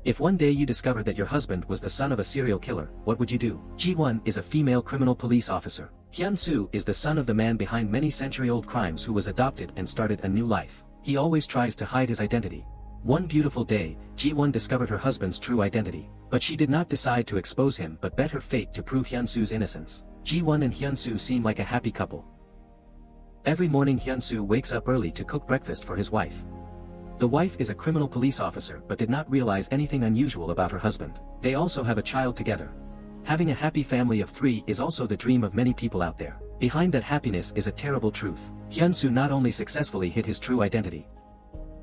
If one day you discovered that your husband was the son of a serial killer, what would you do? Ji-won is a female criminal police officer. Hyun-soo is the son of the man behind many century-old crimes who was adopted and started a new life. He always tries to hide his identity. One beautiful day, Ji-won discovered her husband's true identity, but she did not decide to expose him but bet her fate to prove Hyun-soo's innocence. Ji-won and Hyun-soo seem like a happy couple. Every morning Hyun-soo wakes up early to cook breakfast for his wife. The wife is a criminal police officer but did not realize anything unusual about her husband. They also have a child together. Having a happy family of 3 is also the dream of many people out there. Behind that happiness is a terrible truth. Hyun-soo not only successfully hid his true identity,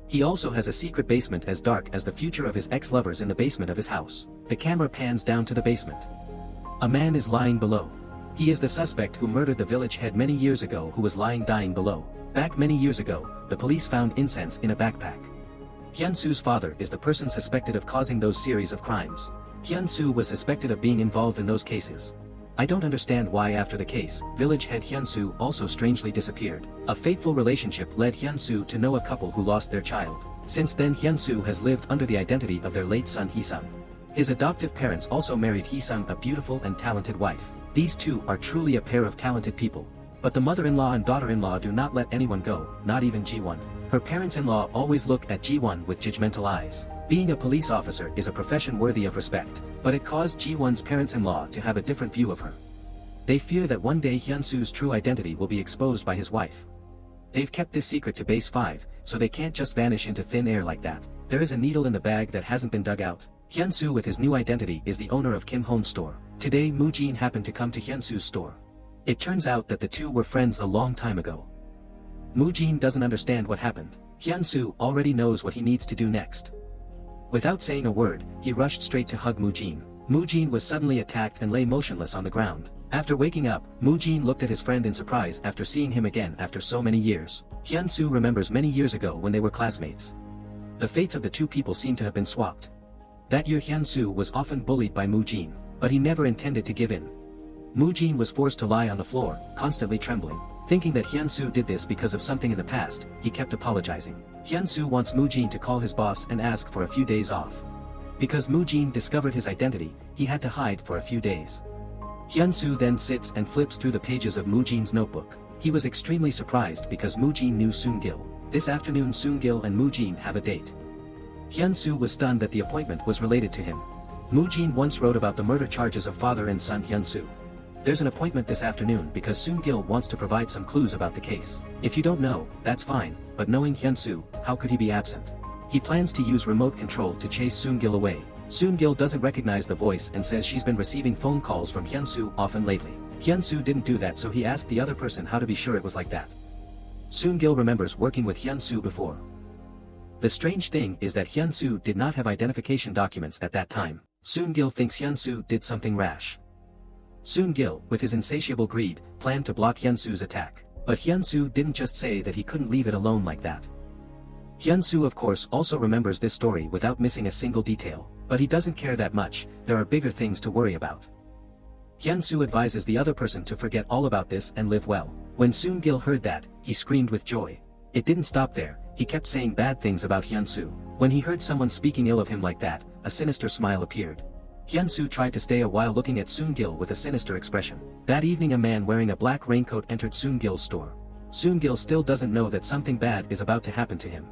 he also has a secret basement as dark as the future of his ex-lovers in the basement of his house. The camera pans down to the basement. A man is lying below. He is the suspect who murdered the village head many years ago, who was lying dying below. Back many years ago, the police found incense in a backpack. Hyun-soo's father is the person suspected of causing those series of crimes. Hyun-soo was suspected of being involved in those cases. I don't understand why after the case, village head Hyun-soo also strangely disappeared. A fateful relationship led Hyun-soo to know a couple who lost their child. Since then Hyun-soo has lived under the identity of their late son Hee Sung. His adoptive parents also married Hee Sung a beautiful and talented wife. These two are truly a pair of talented people. But the mother-in-law and daughter-in-law do not let anyone go, not even Ji-won. Her parents-in-law always look at Ji-won with judgmental eyes. Being a police officer is a profession worthy of respect, but it caused Ji-won's parents-in-law to have a different view of her. They fear that one day Hyun-soo's true identity will be exposed by his wife. They've kept this secret to base 5, so they can't just vanish into thin air like that. There is a needle in the bag that hasn't been dug out. Hyun-soo with his new identity is the owner of Kim Home's store. Today Moo-jin happened to come to Hyun-soo's store. It turns out that the two were friends a long time ago. Moo-jin doesn't understand what happened. Hyun-soo already knows what he needs to do next. Without saying a word, he rushed straight to hug Moo-jin. Moo-jin was suddenly attacked and lay motionless on the ground. After waking up, Moo-jin looked at his friend in surprise after seeing him again after so many years. Hyun-soo remembers many years ago when they were classmates. The fates of the two people seem to have been swapped. That year Hyun-soo was often bullied by Moo-jin, but he never intended to give in. Moo-jin was forced to lie on the floor, constantly trembling. Thinking that Hyun-soo did this because of something in the past, he kept apologizing. Hyun-soo wants Moo-jin to call his boss and ask for a few days off. Because Moo-jin discovered his identity, he had to hide for a few days. Hyun-soo then sits and flips through the pages of Moo-jin's notebook. He was extremely surprised because Moo-jin knew Soon-gil. This afternoon Soon-gil and Moo-jin have a date. Hyun-soo was stunned that the appointment was related to him. Moo-jin once wrote about the murder charges of father and son Hyun-soo. There's an appointment this afternoon because Soon-gil wants to provide some clues about the case. If you don't know, that's fine, but knowing Hyun-soo, how could he be absent? He plans to use remote control to chase Soon-gil away. Soon-gil doesn't recognize the voice and says she's been receiving phone calls from Hyun-soo often lately. Hyun-soo didn't do that, so he asked the other person how to be sure it was like that. Soon-gil remembers working with Hyun-soo before. The strange thing is that Hyun-soo did not have identification documents at that time. Soon-gil thinks Hyun-soo did something rash. Soon-gil, with his insatiable greed, planned to block Hyun-soo's attack. But Hyun-soo didn't just say that he couldn't leave it alone like that. Hyun-soo of course also remembers this story without missing a single detail. But he doesn't care that much, there are bigger things to worry about. Hyun-soo advises the other person to forget all about this and live well. When Soon-gil heard that, he screamed with joy. It didn't stop there, he kept saying bad things about Hyun-soo. When he heard someone speaking ill of him like that, a sinister smile appeared. Hyun-soo tried to stay a while looking at Soon-gil with a sinister expression. That evening a man wearing a black raincoat entered Soon-gil's store. Soon-gil still doesn't know that something bad is about to happen to him.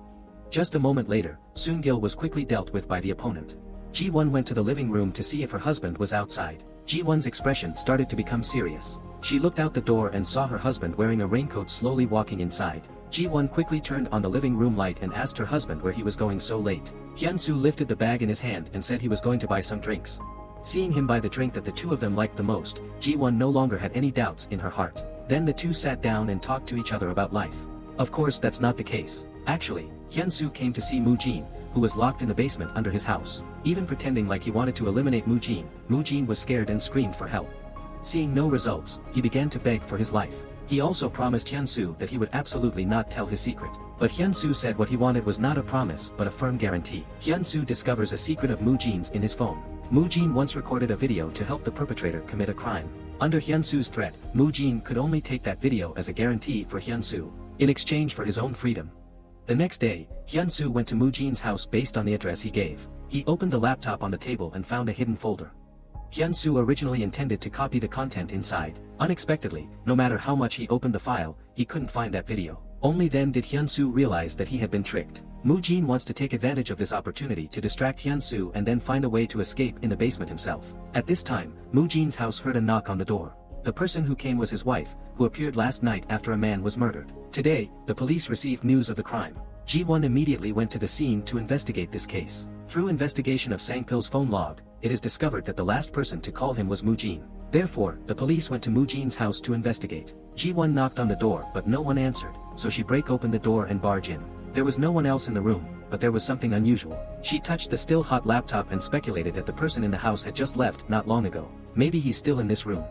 Just a moment later, Soon-gil was quickly dealt with by the opponent. Ji-won went to the living room to see if her husband was outside. Ji-won's expression started to become serious. She looked out the door and saw her husband wearing a raincoat slowly walking inside. Ji-won quickly turned on the living room light and asked her husband where he was going so late. Hyun-soo lifted the bag in his hand and said he was going to buy some drinks. Seeing him buy the drink that the two of them liked the most, Ji-won no longer had any doubts in her heart. Then the two sat down and talked to each other about life. Of course that's not the case. Actually, Hyun-soo came to see Moo-jin, who was locked in the basement under his house. Even pretending like he wanted to eliminate Moo-jin, Moo-jin was scared and screamed for help. Seeing no results, he began to beg for his life. He also promised Hyun-soo that he would absolutely not tell his secret. But Hyun-soo said what he wanted was not a promise but a firm guarantee. Hyun-soo discovers a secret of Moo-jin's in his phone. Moo-jin once recorded a video to help the perpetrator commit a crime. Under Hyun-soo's threat, Moo-jin could only take that video as a guarantee for Hyun-soo, in exchange for his own freedom. The next day, Hyun-soo went to Moo-jin's house based on the address he gave. He opened the laptop on the table and found a hidden folder. Hyun-soo originally intended to copy the content inside. Unexpectedly, no matter how much he opened the file, he couldn't find that video. Only then did Hyun-soo realize that he had been tricked. Moo-jin wants to take advantage of this opportunity to distract Hyun-soo and then find a way to escape in the basement himself. At this time, Moo-jin's house heard a knock on the door. The person who came was his wife, who appeared last night after a man was murdered. Today, the police received news of the crime. Ji-won immediately went to the scene to investigate this case. Through investigation of Sang-pil's phone log, it is discovered that the last person to call him was Moo-jin. Therefore, the police went to Moo-jin's house to investigate. Ji-won knocked on the door but no one answered, so she break open the door and barge in. There was no one else in the room, but there was something unusual. She touched the still hot laptop and speculated that the person in the house had just left not long ago. Maybe he's still in this room.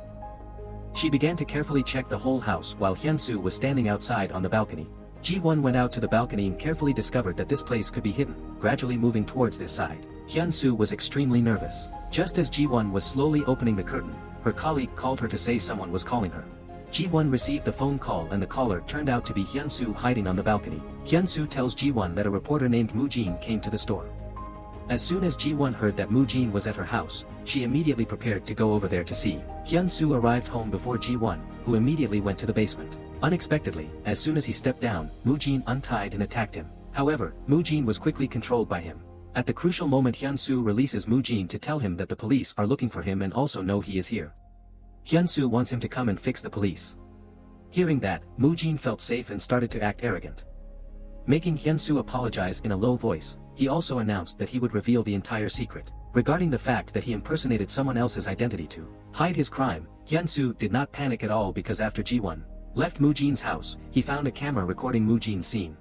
She began to carefully check the whole house while Hyun-soo was standing outside on the balcony. Ji-won went out to the balcony and carefully discovered that this place could be hidden, gradually moving towards this side. Hyun-soo was extremely nervous. Just as Ji-won was slowly opening the curtain, her colleague called her to say someone was calling her. Ji-won received the phone call and the caller turned out to be Hyun-soo hiding on the balcony. Hyun-soo tells Ji-won that a reporter named Moo-jin came to the store. As soon as Ji-won heard that Moo-jin was at her house, she immediately prepared to go over there to see. Hyun-soo arrived home before Ji-won, who immediately went to the basement. Unexpectedly, as soon as he stepped down, Moo-jin untied and attacked him. However, Moo-jin was quickly controlled by him. At the crucial moment, Hyun-soo releases Moo-jin to tell him that the police are looking for him and also know he is here. Hyun-soo wants him to come and fix the police. Hearing that, Moo-jin felt safe and started to act arrogant. Making Hyun-soo apologize in a low voice, he also announced that he would reveal the entire secret. Regarding the fact that he impersonated someone else's identity to hide his crime, Hyun-soo did not panic at all because after Ji-won left Moo-jin's house, he found a camera recording Moo-jin's scene.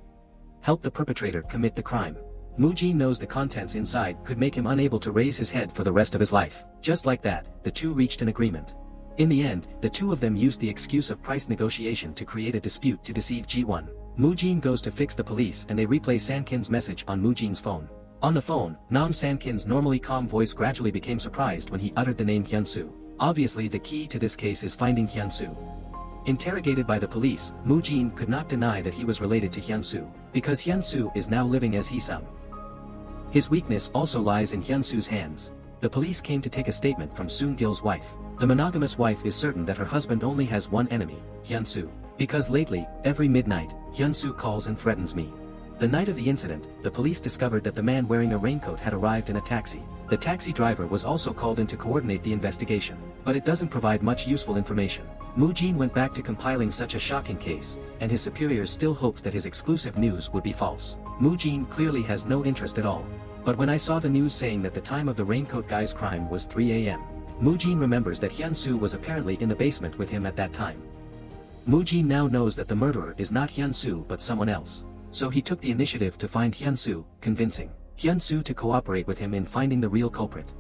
Help the perpetrator commit the crime. Moo-jin knows the contents inside could make him unable to raise his head for the rest of his life. Just like that, the two reached an agreement. In the end, the two of them used the excuse of price negotiation to create a dispute to deceive Ji-won. Moo-jin goes to fix the police and they replay San-kin's message on Moo-jin's phone. On the phone, Nam San-kin's normally calm voice gradually became surprised when he uttered the name Hyun-soo. Obviously the key to this case is finding Hyun-soo. Interrogated by the police, Moo-jin could not deny that he was related to Hyun-soo, because Hyun-soo is now living as Hee Sung. His weakness also lies in Hyun-soo's hands. The police came to take a statement from Soon-gil's wife. The monogamous wife is certain that her husband only has one enemy, Hyun-soo. Because lately, every midnight, Hyun-soo calls and threatens me. The night of the incident, the police discovered that the man wearing a raincoat had arrived in a taxi. The taxi driver was also called in to coordinate the investigation, but it doesn't provide much useful information. Moo-jin went back to compiling such a shocking case, and his superiors still hoped that his exclusive news would be false. Moo-jin clearly has no interest at all. But when I saw the news saying that the time of the raincoat guy's crime was 3 a.m., Moo-jin remembers that Hyun-soo was apparently in the basement with him at that time. Moo-jin now knows that the murderer is not Hyun-soo but someone else. So he took the initiative to find Hyun-soo, convincing Hyun-soo to cooperate with him in finding the real culprit.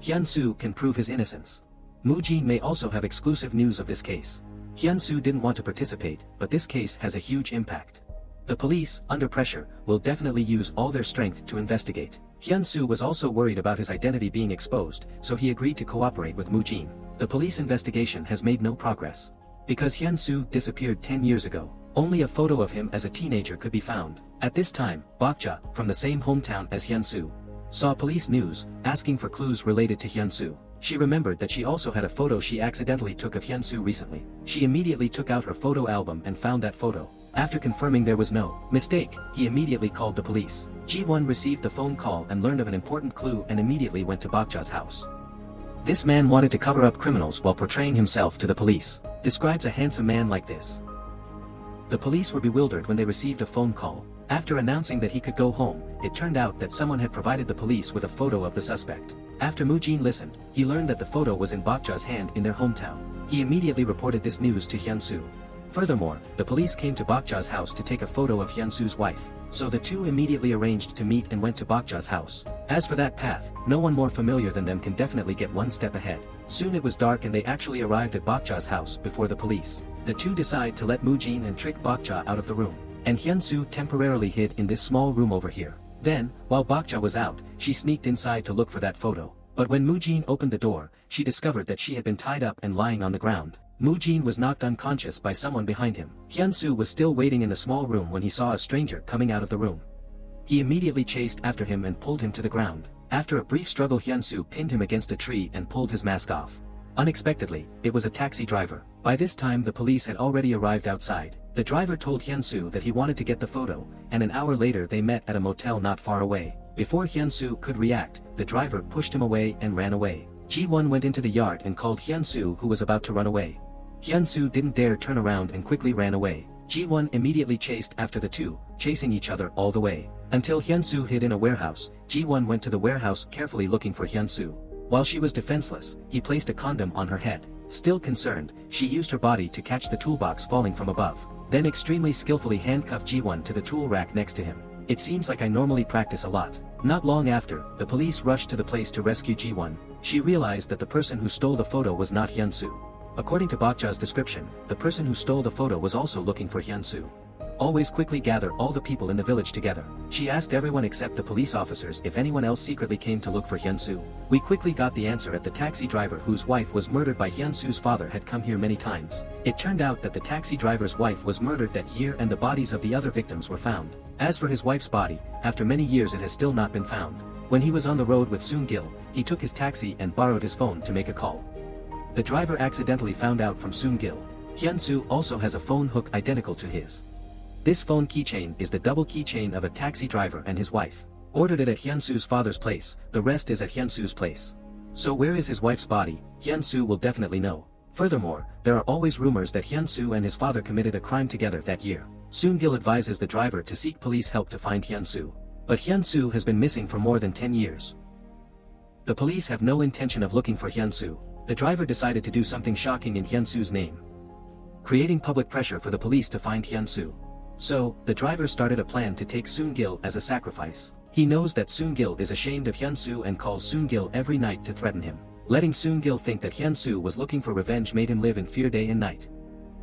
Hyun-soo can prove his innocence. Moo-jin may also have exclusive news of this case. Hyun-soo didn't want to participate, but this case has a huge impact. The police, under pressure, will definitely use all their strength to investigate. Hyun-soo was also worried about his identity being exposed, so he agreed to cooperate with Moo-jin. The police investigation has made no progress. Because Hyun-soo disappeared 10 years ago, only a photo of him as a teenager could be found. At this time, Bakja, from the same hometown as Hyun-soo, saw police news, asking for clues related to Hyun-soo. She remembered that she also had a photo she accidentally took of Hyun-soo recently. She immediately took out her photo album and found that photo. After confirming there was no mistake, he immediately called the police. Ji-won received the phone call and learned of an important clue and immediately went to Bakja's house. This man wanted to cover up criminals while portraying himself to the police. Describes a handsome man like this. The police were bewildered when they received a phone call. After announcing that he could go home, it turned out that someone had provided the police with a photo of the suspect. After Moo-jin listened, he learned that the photo was in Bakja's hand in their hometown. He immediately reported this news to Hyun-soo. Furthermore, the police came to Bakja's house to take a photo of Hyun-soo's wife, so the two immediately arranged to meet and went to Bakja's house. As for that path, no one more familiar than them can definitely get one step ahead. Soon it was dark and they actually arrived at Bakja's house before the police. The two decide to let Moo-jin and trick Bakja out of the room, and Hyun-soo temporarily hid in this small room over here. Then, while Bakja was out, she sneaked inside to look for that photo. But when Moo-jin opened the door, she discovered that she had been tied up and lying on the ground. Moo-jin was knocked unconscious by someone behind him. Hyun-soo was still waiting in the small room when he saw a stranger coming out of the room. He immediately chased after him and pulled him to the ground. After a brief struggle, Hyun-soo pinned him against a tree and pulled his mask off. Unexpectedly, it was a taxi driver. By this time the police had already arrived outside. The driver told Hyun-soo that he wanted to get the photo, and an hour later they met at a motel not far away. Before Hyun-soo could react, the driver pushed him away and ran away. Ji-won went into the yard and called Hyun-soo, who was about to run away. Hyun-soo didn't dare turn around and quickly ran away. Ji-won immediately chased after the two, chasing each other all the way. Until Hyun-soo hid in a warehouse, Ji-won went to the warehouse carefully looking for Hyun-soo. While she was defenseless, he placed a condom on her head. Still concerned, she used her body to catch the toolbox falling from above. Then extremely skillfully handcuffed Ji-won to the tool rack next to him. It seems like I normally practice a lot. Not long after, the police rushed to the place to rescue Ji-won. She realized that the person who stole the photo was not Hyun-soo. According to Baek Hee description, the person who stole the photo was also looking for Hyun-soo. Always quickly gather all the people in the village together. She asked everyone except the police officers if anyone else secretly came to look for Hyun-soo. We quickly got the answer at the taxi driver whose wife was murdered by Hyun-soo's father had come here many times. It turned out that the taxi driver's wife was murdered that year and the bodies of the other victims were found. As for his wife's body, after many years it has still not been found. When he was on the road with Soon-gil, he took his taxi and borrowed his phone to make a call. The driver accidentally found out from Soon-gil. Hyun-soo also has a phone hook identical to his. This phone keychain is the double keychain of a taxi driver and his wife. Ordered it at Hyun-soo's father's place, the rest is at Hyun-soo's place. So where is his wife's body? Hyun-soo will definitely know. Furthermore, there are always rumors that Hyun-soo and his father committed a crime together that year. Soon-gil advises the driver to seek police help to find Hyun-soo. But Hyun-soo has been missing for more than 10 years. The police have no intention of looking for Hyun-soo. The driver decided to do something shocking in Hyun-soo's name, creating public pressure for the police to find Hyun-soo. So, the driver started a plan to take Soon-gil as a sacrifice. He knows that Soon-gil is ashamed of Hyun-soo and calls Soon-gil every night to threaten him. Letting Soon-gil think that Hyun-soo was looking for revenge made him live in fear day and night.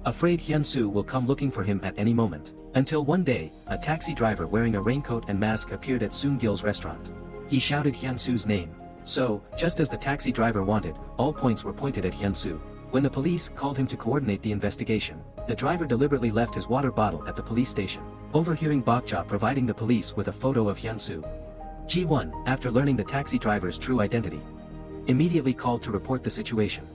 Afraid Hyun-soo will come looking for him at any moment. Until one day, a taxi driver wearing a raincoat and mask appeared at Soon-gil's restaurant. He shouted Hyun-soo's name. So, just as the taxi driver wanted, all points were pointed at Hyun-soo. When the police called him to coordinate the investigation, the driver deliberately left his water bottle at the police station. Overhearing Baek Hee providing the police with a photo of Hyun-soo, Ji-won, after learning the taxi driver's true identity, immediately called to report the situation.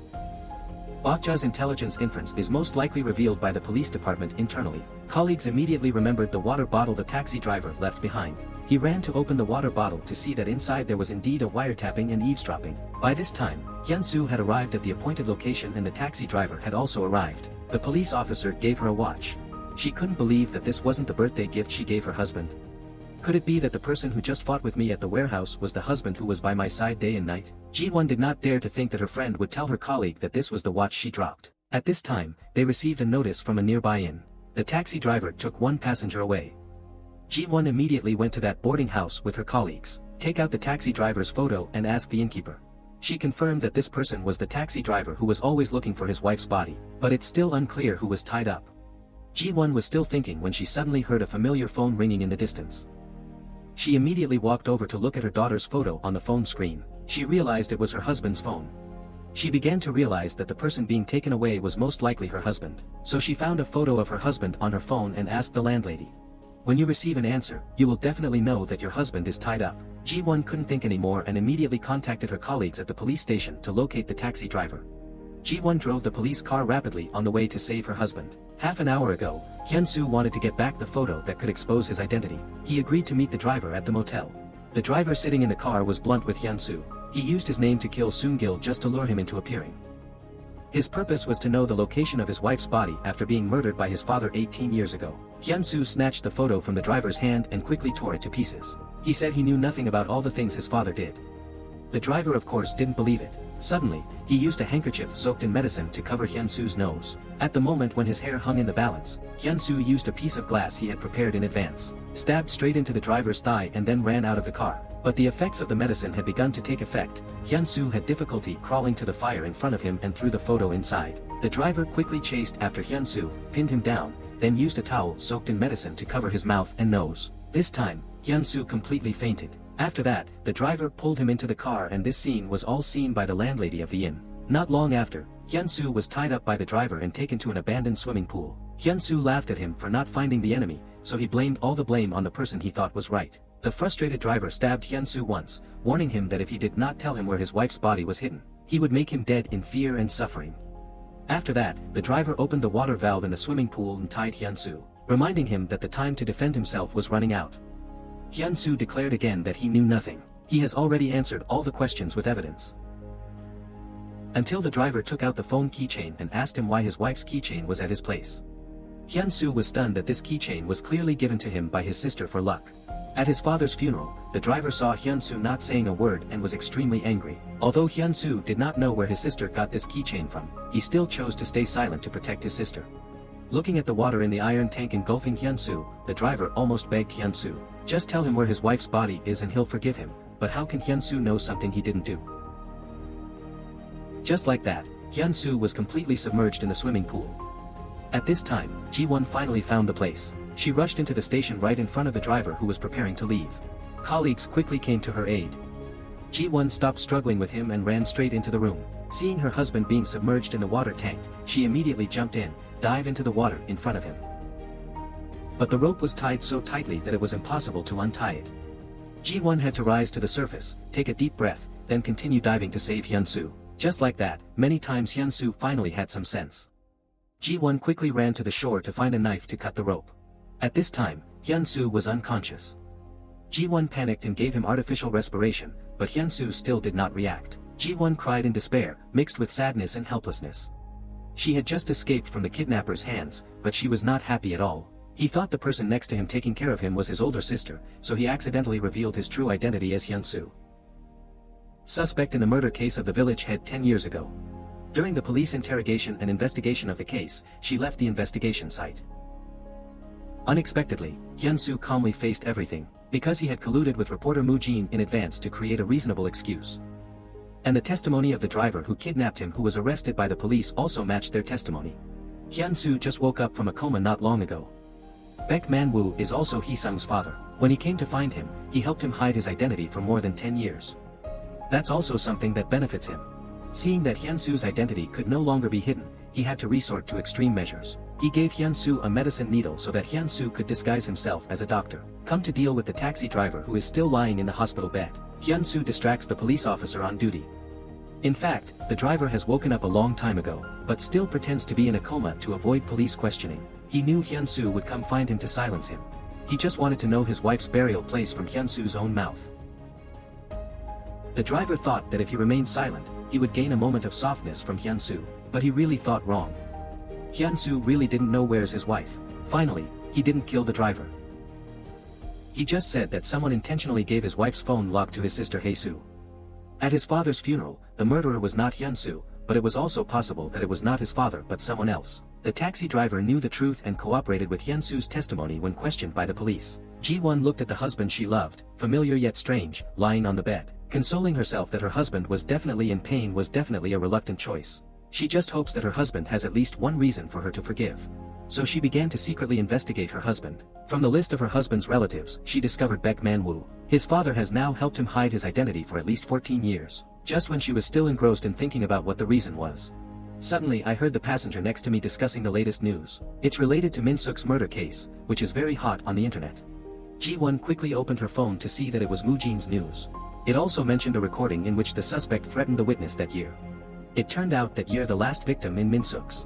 Baek Hee's intelligence inference is most likely revealed by the police department internally. Colleagues immediately remembered the water bottle the taxi driver left behind. He ran to open the water bottle to see that inside there was indeed a wiretapping and eavesdropping. By this time, Hyun-soo had arrived at the appointed location and the taxi driver had also arrived. The police officer gave her a watch. She couldn't believe that this wasn't the birthday gift she gave her husband. Could it be that the person who just fought with me at the warehouse was the husband who was by my side day and night? Ji-won did not dare to think that her friend would tell her colleague that this was the watch she dropped. At this time, they received a notice from a nearby inn. The taxi driver took one passenger away. Ji-won immediately went to that boarding house with her colleagues. Take out the taxi driver's photo and ask the innkeeper. She confirmed that this person was the taxi driver who was always looking for his wife's body, but it's still unclear who was tied up. Ji-won was still thinking when she suddenly heard a familiar phone ringing in the distance. She immediately walked over to look at her daughter's photo on the phone screen. She realized it was her husband's phone. She began to realize that the person being taken away was most likely her husband. So she found a photo of her husband on her phone and asked the landlady. When you receive an answer, you will definitely know that your husband is tied up. Ji-won couldn't think anymore and immediately contacted her colleagues at the police station to locate the taxi driver. Ji-won drove the police car rapidly on the way to save her husband. Half an hour ago, Hyun-soo wanted to get back the photo that could expose his identity. He agreed to meet the driver at the motel. The driver sitting in the car was blunt with Hyun-soo. He used his name to kill Soon-gil just to lure him into appearing. His purpose was to know the location of his wife's body after being murdered by his father 18 years ago. Hyun-soo snatched the photo from the driver's hand and quickly tore it to pieces. He said he knew nothing about all the things his father did. The driver of course didn't believe it. Suddenly, he used a handkerchief soaked in medicine to cover Hyun-soo's nose. At the moment when his hair hung in the balance, Hyun-soo used a piece of glass he had prepared in advance, stabbed straight into the driver's thigh and then ran out of the car. But the effects of the medicine had begun to take effect. Hyun-soo had difficulty crawling to the fire in front of him and threw the photo inside. The driver quickly chased after Hyun-soo, pinned him down, then used a towel soaked in medicine to cover his mouth and nose. This time, Hyun-soo completely fainted. After that, the driver pulled him into the car and this scene was all seen by the landlady of the inn. Not long after, Hyun-soo was tied up by the driver and taken to an abandoned swimming pool. Hyun-soo laughed at him for not finding the enemy, so he blamed all the blame on the person he thought was right. The frustrated driver stabbed Hyun-soo once, warning him that if he did not tell him where his wife's body was hidden, he would make him dead in fear and suffering. After that, the driver opened the water valve in the swimming pool and tied Hyun-soo, reminding him that the time to defend himself was running out. Hyun-soo declared again that he knew nothing. He has already answered all the questions with evidence. Until the driver took out the phone keychain and asked him why his wife's keychain was at his place. Hyun-soo was stunned that this keychain was clearly given to him by his sister for luck. At his father's funeral, the driver saw Hyun-soo not saying a word and was extremely angry. Although Hyun-soo did not know where his sister got this keychain from, he still chose to stay silent to protect his sister. Looking at the water in the iron tank engulfing Hyun-soo, the driver almost begged Hyun-soo, "Just tell him where his wife's body is and he'll forgive him," but how can Hyun-soo know something he didn't do? Just like that, Hyun-soo was completely submerged in the swimming pool. At this time, Ji-won finally found the place. She rushed into the station right in front of the driver who was preparing to leave. Colleagues quickly came to her aid. Ji-won stopped struggling with him and ran straight into the room. Seeing her husband being submerged in the water tank, she immediately jumped in, dived into the water in front of him. But the rope was tied so tightly that it was impossible to untie it. Ji-won had to rise to the surface, take a deep breath, then continue diving to save Hyun-soo. Just like that, many times Hyun-soo finally had some sense. Ji-won quickly ran to the shore to find a knife to cut the rope. At this time, Hyun-soo was unconscious. Ji-won panicked and gave him artificial respiration, but Hyun-soo still did not react. Ji-won cried in despair, mixed with sadness and helplessness. She had just escaped from the kidnapper's hands, but she was not happy at all. He thought the person next to him taking care of him was his older sister, so he accidentally revealed his true identity as Hyun-soo. Suspect in the murder case of the village head 10 years ago. During the police interrogation and investigation of the case, she left the investigation site. Unexpectedly, Hyun-soo calmly faced everything, because he had colluded with reporter Moo Jin in advance to create a reasonable excuse. And the testimony of the driver who kidnapped him who was arrested by the police also matched their testimony. Hyun-soo just woke up from a coma not long ago. Baek Man-woo is also Hee Sung's father. When he came to find him, he helped him hide his identity for more than 10 years. That's also something that benefits him. Seeing that Hyun-soo's identity could no longer be hidden, he had to resort to extreme measures. He gave Hyun-soo a medicine needle so that Hyun-soo could disguise himself as a doctor. Come to deal with the taxi driver who is still lying in the hospital bed. Hyun-soo distracts the police officer on duty. In fact, the driver has woken up a long time ago, but still pretends to be in a coma to avoid police questioning. He knew Hyun-soo would come find him to silence him. He just wanted to know his wife's burial place from Hyun-soo's own mouth. The driver thought that if he remained silent, he would gain a moment of softness from Hyun-soo, but he really thought wrong. Hyun-soo really didn't know where's his wife. Finally, he didn't kill the driver. He just said that someone intentionally gave his wife's phone log to his sister Hae-soo. At his father's funeral, the murderer was not Hyun-soo, but it was also possible that it was not his father but someone else. The taxi driver knew the truth and cooperated with Hyun-soo's testimony when questioned by the police. Ji-won looked at the husband she loved, familiar yet strange, lying on the bed. Consoling herself that her husband was definitely in pain was definitely a reluctant choice. She just hopes that her husband has at least one reason for her to forgive. So she began to secretly investigate her husband. From the list of her husband's relatives, she discovered Baek Man-woo. His father has now helped him hide his identity for at least 14 years. Just when she was still engrossed in thinking about what the reason was. Suddenly I heard the passenger next to me discussing the latest news. It's related to Min-suk's murder case, which is very hot on the internet. Ji-won quickly opened her phone to see that it was Moo Jin's news. It also mentioned a recording in which the suspect threatened the witness that year. It turned out that year the last victim in Min-suk's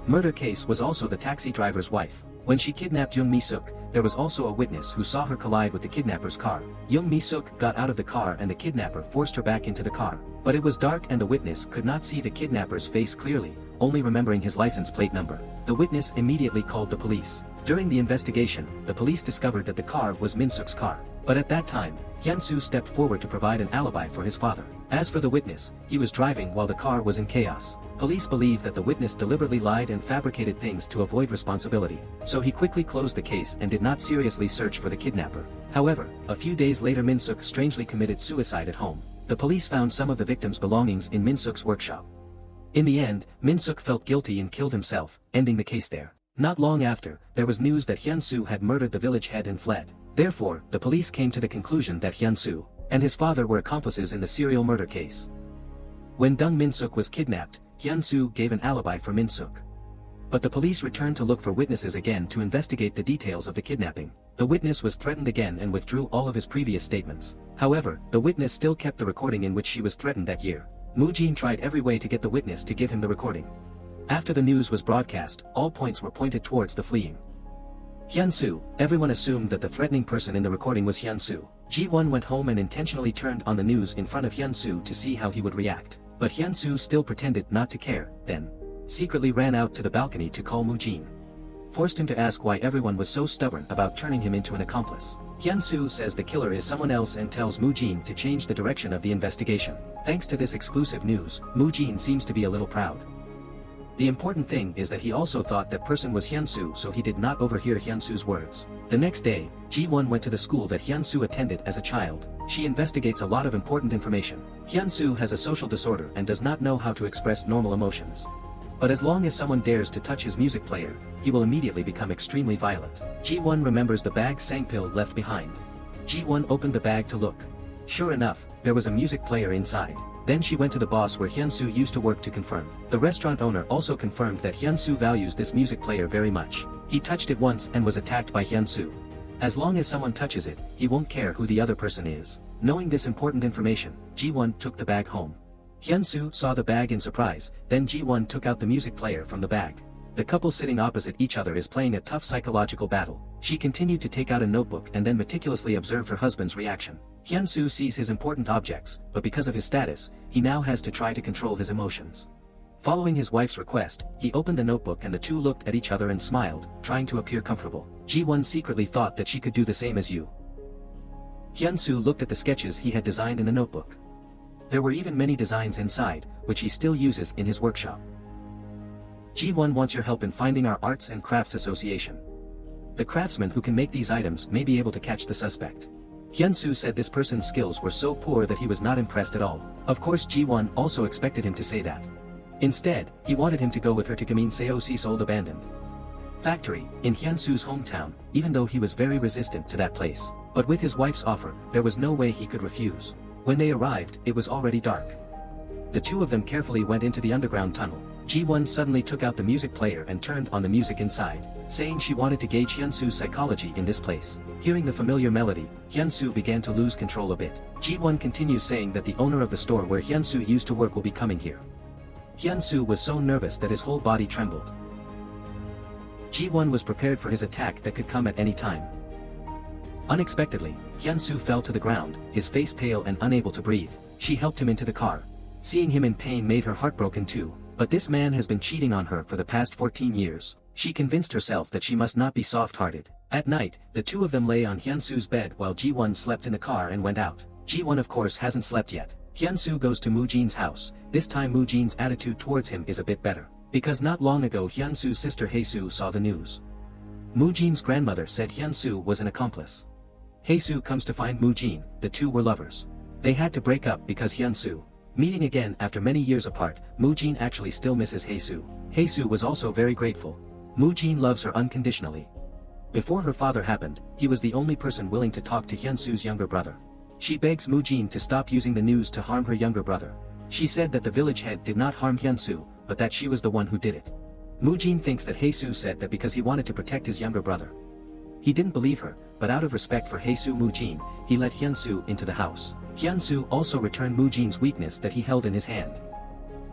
murder case was also the taxi driver's wife. When she kidnapped Young Mi-suk, there was also a witness who saw her collide with the kidnapper's car. Young Mi-suk got out of the car and the kidnapper forced her back into the car. But it was dark and the witness could not see the kidnapper's face clearly, only remembering his license plate number. The witness immediately called the police. During the investigation, the police discovered that the car was Min-suk's car. But at that time, Hyun-soo stepped forward to provide an alibi for his father. As for the witness, he was driving while the car was in chaos. Police believe that the witness deliberately lied and fabricated things to avoid responsibility. So he quickly closed the case and did not seriously search for the kidnapper. However, a few days later Min-suk strangely committed suicide at home. The police found some of the victim's belongings in Min-suk's workshop. In the end, Min-suk felt guilty and killed himself, ending the case there. Not long after, there was news that Hyun-soo had murdered the village head and fled. Therefore, the police came to the conclusion that Hyun-soo and his father were accomplices in the serial murder case. When Dong Min-suk was kidnapped, Hyun-soo gave an alibi for Min-suk. But the police returned to look for witnesses again to investigate the details of the kidnapping. The witness was threatened again and withdrew all of his previous statements. However, the witness still kept the recording in which she was threatened that year. Moojin tried every way to get the witness to give him the recording. After the news was broadcast, all points were pointed towards the fleeing Hyun-soo. Everyone assumed that the threatening person in the recording was Hyun-soo. Ji-won went home and intentionally turned on the news in front of Hyun-soo to see how he would react. But Hyun-soo still pretended not to care, then secretly ran out to the balcony to call Moojin. Forced him to ask why everyone was so stubborn about turning him into an accomplice. Hyun-soo says the killer is someone else and tells Moojin to change the direction of the investigation. Thanks to this exclusive news, Moojin seems to be a little proud. The important thing is that he also thought that person was Hyun-soo, so he did not overhear Hyun-soo's words. The next day, Ji-won went to the school that Hyun-soo attended as a child. She investigates a lot of important information. Hyun-soo has a social disorder and does not know how to express normal emotions. But as long as someone dares to touch his music player, he will immediately become extremely violent. Ji-won remembers the bag Sang-pil left behind. Ji-won opened the bag to look. Sure enough, there was a music player inside. Then she went to the boss where Hyun-soo used to work to confirm. The restaurant owner also confirmed that Hyun-soo values this music player very much. He touched it once and was attacked by Hyun-soo. As long as someone touches it, he won't care who the other person is. Knowing this important information, Ji-won took the bag home. Hyun-soo saw the bag in surprise, then Ji-won took out the music player from the bag. The couple sitting opposite each other is playing a tough psychological battle. She continued to take out a notebook and then meticulously observed her husband's reaction. Hyun-soo sees his important objects, but because of his status, he now has to try to control his emotions. Following his wife's request, he opened the notebook and the two looked at each other and smiled, trying to appear comfortable. Ji-won secretly thought that she could do the same as you. Hyun-soo looked at the sketches he had designed in the notebook. There were even many designs inside, which he still uses in his workshop. Ji-won wants your help in finding our Arts and Crafts Association. The craftsman who can make these items may be able to catch the suspect. Hyun-soo said this person's skills were so poor that he was not impressed at all. Of course Ji-won also expected him to say that. Instead, he wanted him to go with her to Gamin Seo's old abandoned factory, in Hyun-soo's hometown, even though he was very resistant to that place. But with his wife's offer, there was no way he could refuse. When they arrived, it was already dark. The two of them carefully went into the underground tunnel. Ji-won suddenly took out the music player and turned on the music inside, saying she wanted to gauge Hyun-soo's psychology in this place. Hearing the familiar melody, Hyun-soo began to lose control a bit. Ji-won continues saying that the owner of the store where Hyun-soo used to work will be coming here. Hyun-soo was so nervous that his whole body trembled. Ji-won was prepared for his attack that could come at any time. Unexpectedly, Hyun-soo fell to the ground, his face pale and unable to breathe. She helped him into the car. Seeing him in pain made her heartbroken too. But this man has been cheating on her for the past 14 years. She convinced herself that she must not be soft-hearted. At night, the two of them lay on Hyun-soo's bed while Ji-won slept in the car and went out. Ji-won of course hasn't slept yet. Hyun-soo goes to Moojin's house. This time Moojin's attitude towards him is a bit better. Because not long ago Hyun-soo's sister Hae-soo saw the news. Moojin's grandmother said Hyun-soo was an accomplice. Hae-soo comes to find Moojin, the two were lovers. They had to break up because Hyun-soo. Meeting again after many years apart, Moojin actually still misses Hae-soo. Hae-soo was also very grateful. Moojin loves her unconditionally. Before her father happened, he was the only person willing to talk to Hyun-soo's younger brother. She begs Moojin to stop using the news to harm her younger brother. She said that the village head did not harm Hyun-soo, but that she was the one who did it. Moojin thinks that Hae-soo said that because he wanted to protect his younger brother. He didn't believe her, but out of respect for Hae-soo Moojin, he let Hyun-soo into the house. Hyun-soo also returned Moojin's weakness that he held in his hand.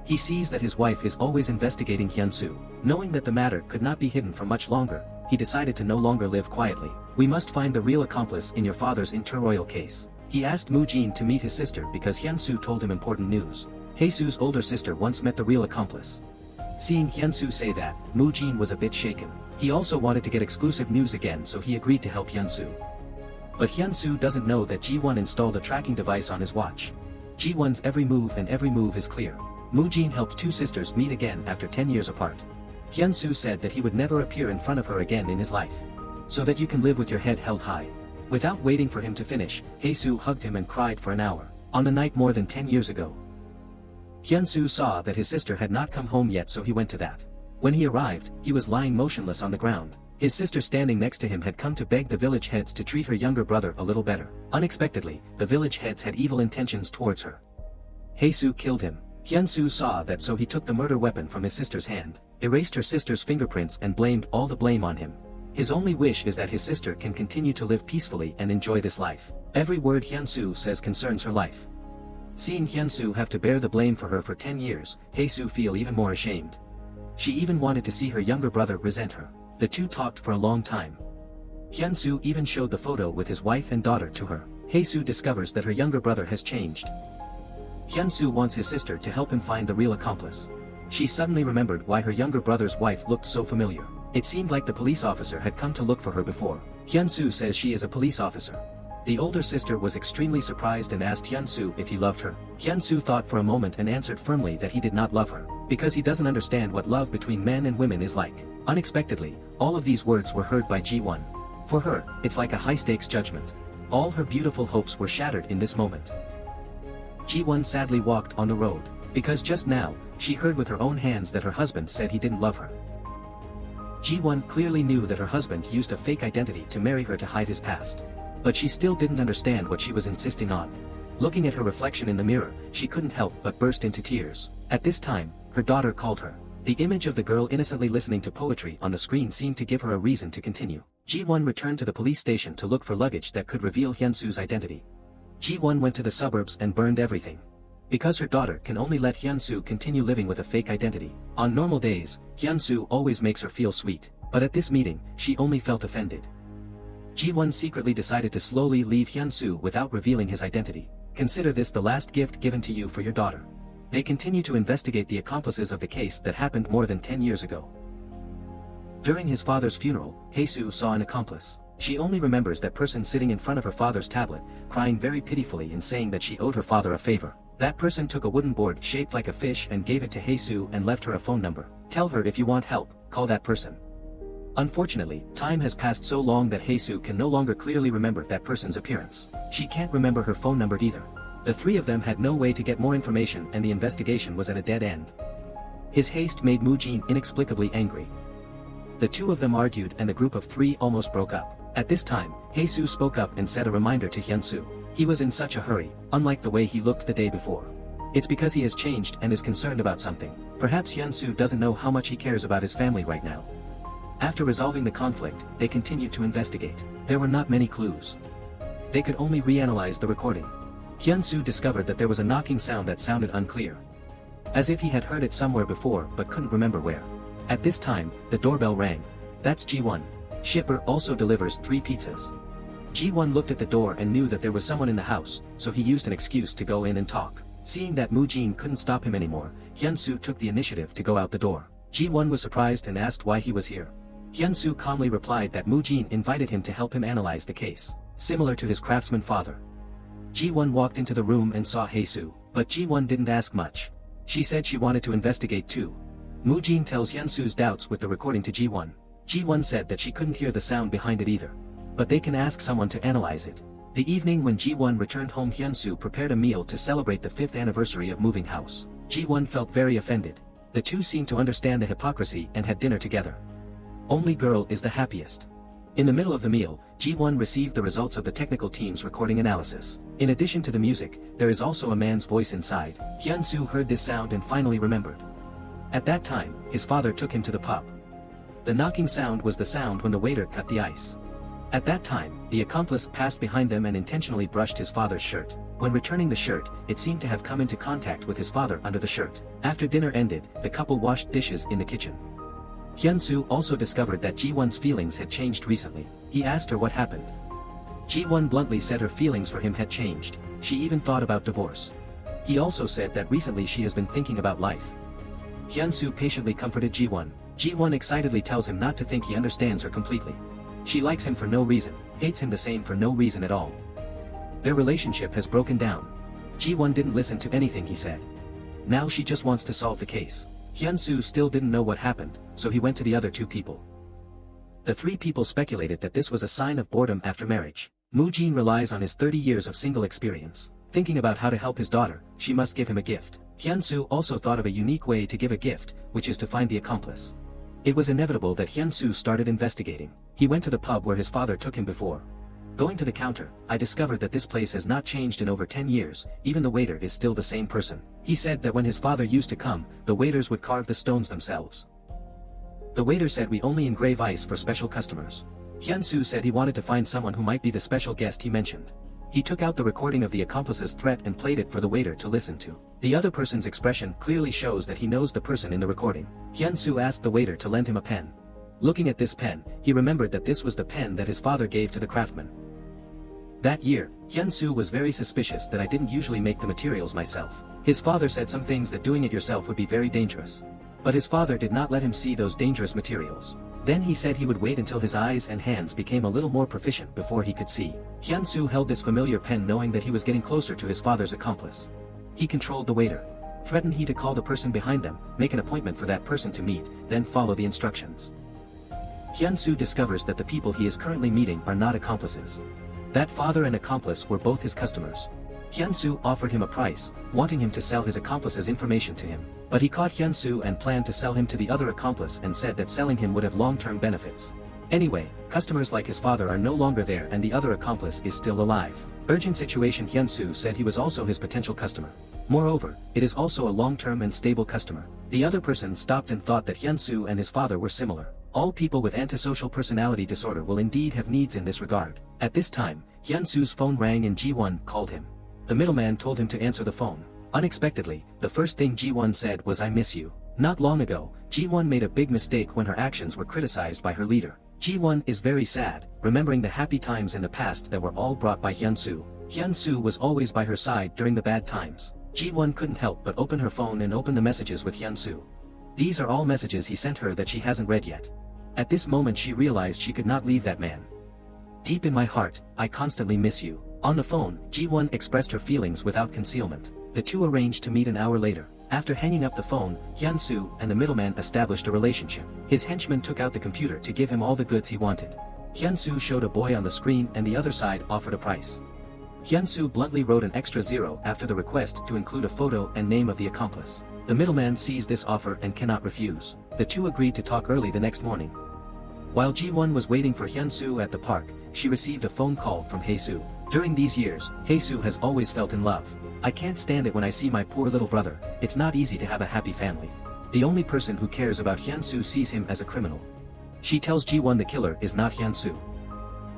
He sees that his wife is always investigating Hyun-soo. Knowing that the matter could not be hidden for much longer, he decided to no longer live quietly. We must find the real accomplice in your father's interroyal case. He asked Moojin to meet his sister because Hyun-soo told him important news. Hae-soo's older sister once met the real accomplice. Seeing Hyun-soo say that, Moojin was a bit shaken. He also wanted to get exclusive news again, so he agreed to help Hyun-soo. But Hyun-soo doesn't know that Ji-won installed a tracking device on his watch. Ji-won's every move is clear. Moojin helped two sisters meet again after 10 years apart. Hyun-soo said that he would never appear in front of her again in his life. So that you can live with your head held high. Without waiting for him to finish, Hae-soo hugged him and cried for an hour. On the night more than 10 years ago. Hyun-soo saw that his sister had not come home yet, so he went to that. When he arrived, he was lying motionless on the ground. His sister standing next to him had come to beg the village heads to treat her younger brother a little better. Unexpectedly, the village heads had evil intentions towards her. Hae-soo killed him. Hyun-soo saw that, so he took the murder weapon from his sister's hand. erased her sister's fingerprints and blamed all the blame on him. His only wish is that his sister can continue to live peacefully and enjoy this life. Every word Hyun-soo says concerns her life. Seeing Hyun-soo have to bear the blame for her for 10 years, Hae-soo feel even more ashamed. She even wanted to see her younger brother resent her. The two talked for a long time. Hyun-soo even showed the photo with his wife and daughter to her. Hae-soo discovers that her younger brother has changed. Hyun-soo wants his sister to help him find the real accomplice. She suddenly remembered why her younger brother's wife looked so familiar. It seemed like the police officer had come to look for her before. Hyun-soo says she is a police officer. The older sister was extremely surprised and asked Hyun-soo if he loved her. Hyun-soo thought for a moment and answered firmly that he did not love her, because he doesn't understand what love between men and women is like. Unexpectedly, all of these words were heard by Ji-won. For her, it's like a high-stakes judgment. All her beautiful hopes were shattered in this moment. Ji-won sadly walked on the road, because just now, she heard with her own hands that her husband said he didn't love her. Ji-won clearly knew that her husband used a fake identity to marry her to hide his past. But she still didn't understand what she was insisting on. Looking at her reflection in the mirror, she couldn't help but burst into tears. At this time, her daughter called her. The image of the girl innocently listening to poetry on the screen seemed to give her a reason to continue. Ji-won returned to the police station to look for luggage that could reveal Hyun-soo's identity. Ji-won went to the suburbs and burned everything. Because her daughter can only let Hyun-soo continue living with a fake identity. On normal days, Hyun-soo always makes her feel sweet, but at this meeting, she only felt offended. Ji-won secretly decided to slowly leave Hyun-soo without revealing his identity. Consider this the last gift given to you for your daughter. They continue to investigate the accomplices of the case that happened more than 10 years ago. During his father's funeral, Hae-soo saw an accomplice. She only remembers that person sitting in front of her father's tablet, crying very pitifully and saying that she owed her father a favor. That person took a wooden board shaped like a fish and gave it to Hae-soo and left her a phone number. Tell her if you want help, call that person. Unfortunately, time has passed so long that Hae-soo can no longer clearly remember that person's appearance. She can't remember her phone number either. The three of them had no way to get more information and the investigation was at a dead end. His haste made Moo-jin inexplicably angry. The two of them argued and the group of three almost broke up. At this time, Hae-soo spoke up and said a reminder to Hyun-soo. He was in such a hurry, unlike the way he looked the day before. It's because he has changed and is concerned about something. Perhaps Hyun-soo doesn't know how much he cares about his family right now. After resolving the conflict, they continued to investigate. There were not many clues. They could only reanalyze the recording. Hyun-soo discovered that there was a knocking sound that sounded unclear. As if he had heard it somewhere before but couldn't remember where. At this time, the doorbell rang. That's Ji-won. Shipper also delivers 3 pizzas. Ji-won looked at the door and knew that there was someone in the house, so he used an excuse to go in and talk. Seeing that Moo-jin couldn't stop him anymore, Hyun-soo took the initiative to go out the door. Ji-won was surprised and asked why he was here. Hyun-soo calmly replied that Moo-jin invited him to help him analyze the case, similar to his craftsman father. Ji-won walked into the room and saw Hae-soo, but Ji-won didn't ask much. She said she wanted to investigate too. Moo-jin tells Hyun-soo's doubts with the recording to Ji-won. Ji-won said that she couldn't hear the sound behind it either. But they can ask someone to analyze it. The evening when Ji-won returned home, Hyun-soo prepared a meal to celebrate the 5th anniversary of moving house. Ji-won felt very offended. The two seemed to understand the hypocrisy and had dinner together. Only girl is the happiest. In the middle of the meal, Ji-won received the results of the technical team's recording analysis. In addition to the music, there is also a man's voice inside. Hyun-soo heard this sound and finally remembered. At that time, his father took him to the pub. The knocking sound was the sound when the waiter cut the ice. At that time, the accomplice passed behind them and intentionally brushed his father's shirt. When returning the shirt, it seemed to have come into contact with his father under the shirt. After dinner ended, the couple washed dishes in the kitchen. Hyun-soo also discovered that Ji-won's feelings had changed recently. He asked her what happened. Ji-won bluntly said her feelings for him had changed. She even thought about divorce. He also said that recently she has been thinking about life. Hyun-soo patiently comforted Ji-won. Ji-won excitedly tells him not to think he understands her completely. She likes him for no reason, hates him the same for no reason at all. Their relationship has broken down. Ji-won didn't listen to anything he said. Now she just wants to solve the case. Hyun-soo still didn't know what happened, so he went to the other 2 people. The 3 people speculated that this was a sign of boredom after marriage. Moo-jin relies on his 30 years of single experience. Thinking about how to help his daughter, she must give him a gift. Hyun-soo also thought of a unique way to give a gift, which is to find the accomplice. It was inevitable that Hyun-soo started investigating. He went to the pub where his father took him before. Going to the counter, I discovered that this place has not changed in over 10 years, even the waiter is still the same person. He said that when his father used to come, the waiters would carve the stones themselves. The waiter said we only engrave ice for special customers. Hyun-soo said he wanted to find someone who might be the special guest he mentioned. He took out the recording of the accomplice's threat and played it for the waiter to listen to. The other person's expression clearly shows that he knows the person in the recording. Hyun-soo asked the waiter to lend him a pen. Looking at this pen, he remembered that this was the pen that his father gave to the craftsman. That year, Hyun-soo was very suspicious that I didn't usually make the materials myself. His father said some things that doing it yourself would be very dangerous. But his father did not let him see those dangerous materials. Then he said he would wait until his eyes and hands became a little more proficient before he could see. Hyun-soo held this familiar pen knowing that he was getting closer to his father's accomplice. He controlled the waiter. Threatened he to call the person behind them, make an appointment for that person to meet, then follow the instructions. Hyun-soo discovers that the people he is currently meeting are not accomplices. That father and accomplice were both his customers. Hyun-soo offered him a price, wanting him to sell his accomplice's information to him. But he caught Hyun-soo and planned to sell him to the other accomplice and said that selling him would have long-term benefits. Anyway, customers like his father are no longer there and the other accomplice is still alive. Urgent situation. Hyun-soo said he was also his potential customer. Moreover, it is also a long-term and stable customer. The other person stopped and thought that Hyun-soo and his father were similar. All people with antisocial personality disorder will indeed have needs in this regard. At this time, Hyun-soo's phone rang and Ji-won called him. The middleman told him to answer the phone. Unexpectedly, the first thing Ji-won said was "I miss you." Not long ago, Ji-won made a big mistake when her actions were criticized by her leader. Ji-won is very sad, remembering the happy times in the past that were all brought by Hyun-soo. Hyun-soo was always by her side during the bad times. Ji-won couldn't help but open her phone and open the messages with Hyun-soo. These are all messages he sent her that she hasn't read yet. At this moment she realized she could not leave that man. "Deep in my heart, I constantly miss you." On the phone, Ji-won expressed her feelings without concealment. The two arranged to meet an hour later. After hanging up the phone, Hyun-soo and the middleman established a relationship. His henchman took out the computer to give him all the goods he wanted. Hyun-soo showed a boy on the screen and the other side offered a price. Hyun-soo bluntly wrote an extra zero after the request to include a photo and name of the accomplice. The middleman sees this offer and cannot refuse. The two agreed to talk early the next morning. While Ji-won was waiting for Hyun-soo at the park, she received a phone call from Hae-soo. During these years, Hae-soo has always felt in love. "I can't stand it when I see my poor little brother. It's not easy to have a happy family." The only person who cares about Hyun-soo sees him as a criminal. She tells Ji-won the killer is not Hyun-soo.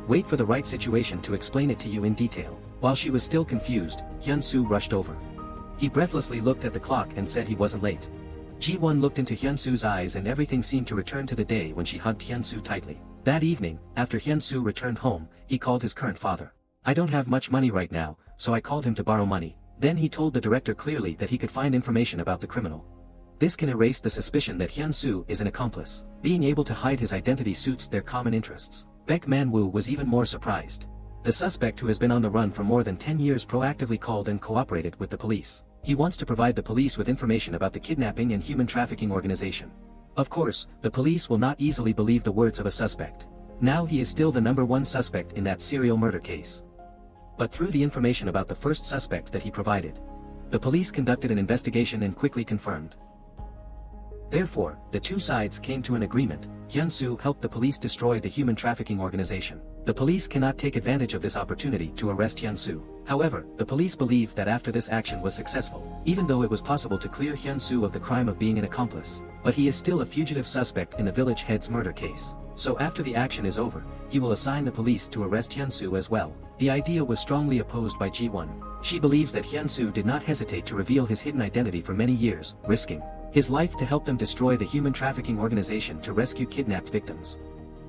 "Wait for the right situation to explain it to you in detail." While she was still confused, Hyun-soo rushed over. He breathlessly looked at the clock and said he wasn't late. Ji-won looked into Hyun-soo's eyes and everything seemed to return to the day when she hugged Hyun-soo tightly. That evening, after Hyun-soo returned home, he called his current father. "I don't have much money right now, so I called him to borrow money." Then he told the director clearly that he could find information about the criminal. This can erase the suspicion that Hyun-soo is an accomplice. Being able to hide his identity suits their common interests. Baek Man-woo was even more surprised. The suspect, who has been on the run for more than 10 years, proactively called and cooperated with the police. He wants to provide the police with information about the kidnapping and human trafficking organization. Of course, the police will not easily believe the words of a suspect. Now he is still the #1 suspect in that serial murder case. But through the information about the first suspect that he provided, the police conducted an investigation and quickly confirmed. Therefore, the two sides came to an agreement. Hyun-soo helped the police destroy the human trafficking organization. The police cannot take advantage of this opportunity to arrest Hyun-soo. However, the police believed that after this action was successful, even though it was possible to clear Hyun-soo of the crime of being an accomplice, but he is still a fugitive suspect in the village head's murder case. So after the action is over, he will assign the police to arrest Hyun-soo as well. The idea was strongly opposed by Ji-won. She believes that Hyun-soo did not hesitate to reveal his hidden identity for many years, risking his life to help them destroy the human trafficking organization to rescue kidnapped victims.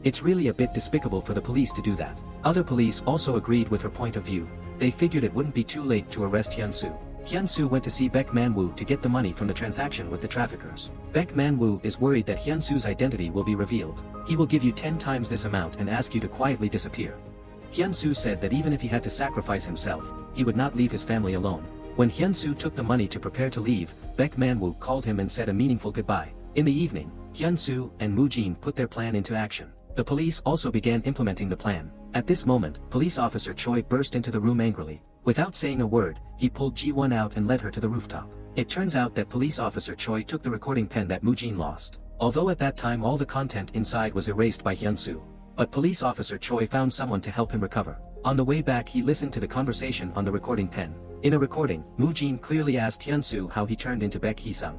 It's really a bit despicable for the police to do that. Other police also agreed with her point of view. They figured it wouldn't be too late to arrest Hyun-soo. Hyun-soo went to see Baek Man-woo to get the money from the transaction with the traffickers. Baek Man-woo is worried that Hyun-soo's identity will be revealed. He will give you 10 times this amount and ask you to quietly disappear. Hyun-soo said that even if he had to sacrifice himself, he would not leave his family alone. When Hyun-soo took the money to prepare to leave, Baek Man-woo called him and said a meaningful goodbye. In the evening, Hyun-soo and Moo-jin put their plan into action. The police also began implementing the plan. At this moment, Police Officer Choi burst into the room angrily. Without saying a word, he pulled Ji-won out and led her to the rooftop. It turns out that Police Officer Choi took the recording pen that Moo-jin lost. Although at that time all the content inside was erased by Hyun-soo. But Police Officer Choi found someone to help him recover. On the way back he listened to the conversation on the recording pen. In a recording, Moo-jin clearly asked Hyun-soo how he turned into Baek Hee Sung.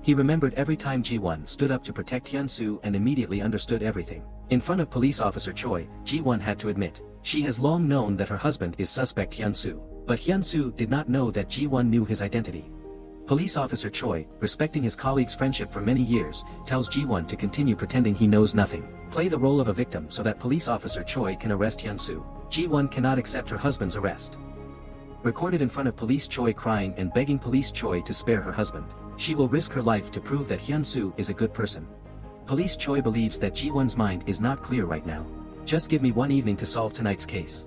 He remembered every time Ji-won stood up to protect Hyun-soo and immediately understood everything. In front of police officer Choi, Ji-won had to admit, she has long known that her husband is suspect Hyun-soo. But Hyun-soo did not know that Ji-won knew his identity. Police officer Choi, respecting his colleague's friendship for many years, tells Ji-won to continue pretending he knows nothing. Play the role of a victim so that police officer Choi can arrest Hyun-soo. Ji-won cannot accept her husband's arrest. Recorded in front of police, Choi crying and begging police Choi to spare her husband. She will risk her life to prove that Hyun-soo is a good person. Police Choi believes that Ji-won's mind is not clear right now. Just give me one evening to solve tonight's case.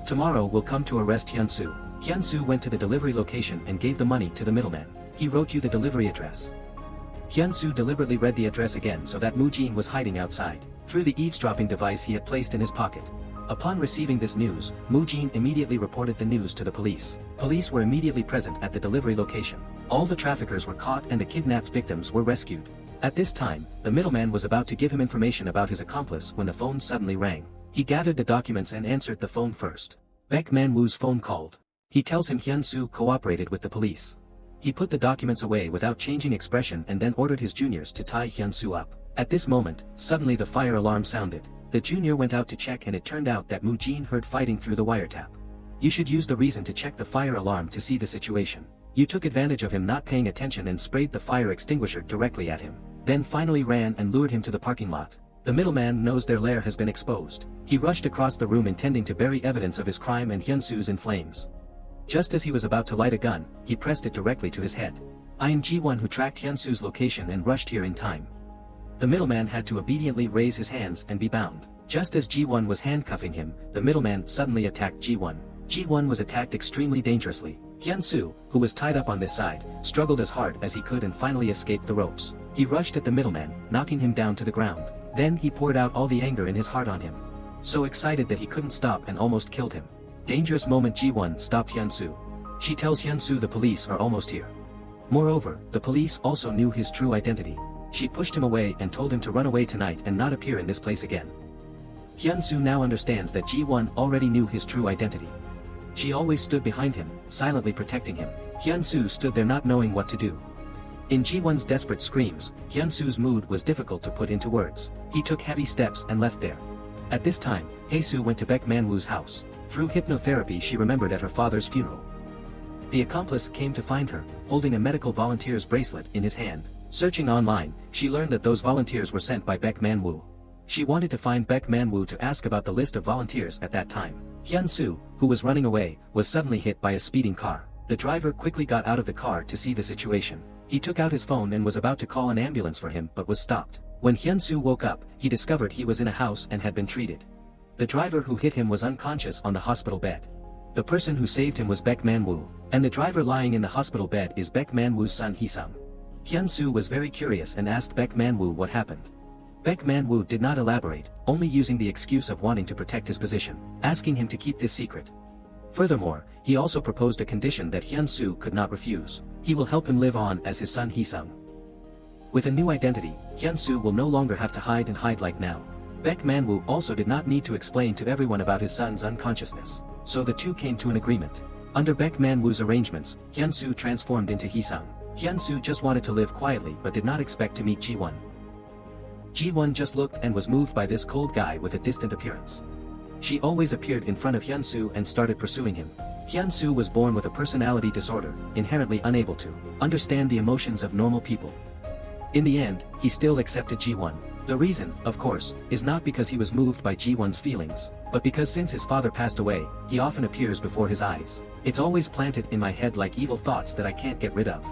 Tomorrow we'll come to arrest Hyun-soo. Hyun-soo went to the delivery location and gave the money to the middleman. He wrote you the delivery address. Hyun-soo deliberately read the address again so that Moo-jin was hiding outside, through the eavesdropping device he had placed in his pocket. Upon receiving this news, Moo-jin immediately reported the news to the police. Police were immediately present at the delivery location. All the traffickers were caught and the kidnapped victims were rescued. At this time, the middleman was about to give him information about his accomplice when the phone suddenly rang. He gathered the documents and answered the phone first. Baek Man-woo's phone called. He tells him Hyun-soo cooperated with the police. He put the documents away without changing expression and then ordered his juniors to tie Hyun-soo up. At this moment, suddenly the fire alarm sounded. The junior went out to check and it turned out that Moo-jin heard fighting through the wiretap. You should use the reason to check the fire alarm to see the situation. You took advantage of him not paying attention and sprayed the fire extinguisher directly at him. Then finally ran and lured him to the parking lot. The middleman knows their lair has been exposed. He rushed across the room intending to bury evidence of his crime and Hyun-soo's in flames. Just as he was about to light a gun, he pressed it directly to his head. I am Ji-won who tracked Hyun-soo's location and rushed here in time. The middleman had to obediently raise his hands and be bound. Just as Ji-won was handcuffing him, the middleman suddenly attacked Ji-won. Ji-won was attacked extremely dangerously. Hyun-soo, who was tied up on this side, struggled as hard as he could and finally escaped the ropes. He rushed at the middleman, knocking him down to the ground. Then he poured out all the anger in his heart on him. So excited that he couldn't stop and almost killed him. Dangerous moment. Ji-won stopped Hyun-soo. She tells Hyun-soo the police are almost here. Moreover, the police also knew his true identity. She pushed him away and told him to run away tonight and not appear in this place again. Hyun-soo now understands that Ji-won already knew his true identity. She always stood behind him, silently protecting him. Hyun-soo stood there not knowing what to do. In Ji-won's desperate screams, Hyun-soo's mood was difficult to put into words. He took heavy steps and left there. At this time, Hae-soo went to Baek Man-woo's house. Through hypnotherapy she remembered at her father's funeral. The accomplice came to find her, holding a medical volunteer's bracelet in his hand. Searching online, she learned that those volunteers were sent by Baek Man-woo. She wanted to find Baek Man-woo to ask about the list of volunteers at that time. Hyun-soo, who was running away, was suddenly hit by a speeding car. The driver quickly got out of the car to see the situation. He took out his phone and was about to call an ambulance for him but was stopped. When Hyun-soo woke up, he discovered he was in a house and had been treated. The driver who hit him was unconscious on the hospital bed. The person who saved him was Baek Man-woo, and the driver lying in the hospital bed is Baek Man-woo's son Hee-sung. Hyun-soo was very curious and asked Baek Man-woo what happened. Baek Man-woo did not elaborate, only using the excuse of wanting to protect his position, asking him to keep this secret. Furthermore, he also proposed a condition that Hyun-soo could not refuse. He will help him live on as his son Hee-sung. With a new identity, Hyun-soo will no longer have to hide like now. Baek Man-woo also did not need to explain to everyone about his son's unconsciousness, so the two came to an agreement. Under Baek Man-woo's arrangements, Hyun-soo transformed into Hee-sung. Hyun-soo just wanted to live quietly but did not expect to meet Ji-won. Ji-won just looked and was moved by this cold guy with a distant appearance. She always appeared in front of Hyun-soo and started pursuing him. Hyun-soo was born with a personality disorder, inherently unable to understand the emotions of normal people. In the end, he still accepted Ji-won. The reason, of course, is not because he was moved by Ji-won's feelings, but because since his father passed away, he often appears before his eyes. It's always planted in my head like evil thoughts that I can't get rid of.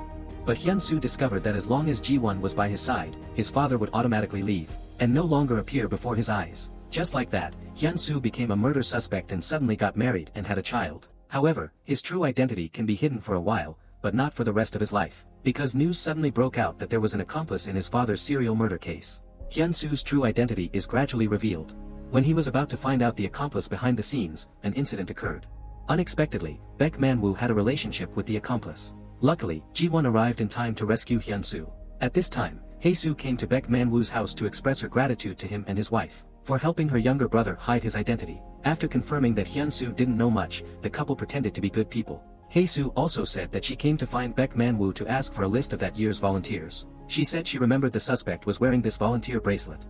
But Hyun-soo discovered that as long as Ji-won was by his side, his father would automatically leave, and no longer appear before his eyes. Just like that, Hyun-soo became a murder suspect and suddenly got married and had a child. However, his true identity can be hidden for a while, but not for the rest of his life, because news suddenly broke out that there was an accomplice in his father's serial murder case. Hyun-soo's true identity is gradually revealed. When he was about to find out the accomplice behind the scenes, an incident occurred. Unexpectedly, Baek Man-woo had a relationship with the accomplice. Luckily, Ji-won arrived in time to rescue Hyun-soo. At this time, Hae-soo came to Baek Man-woo's house to express her gratitude to him and his wife for helping her younger brother hide his identity. After confirming that Hyun-soo didn't know much, the couple pretended to be good people. Hae-soo also said that she came to find Baek Man-woo to ask for a list of that year's volunteers. She said she remembered the suspect was wearing this volunteer bracelet.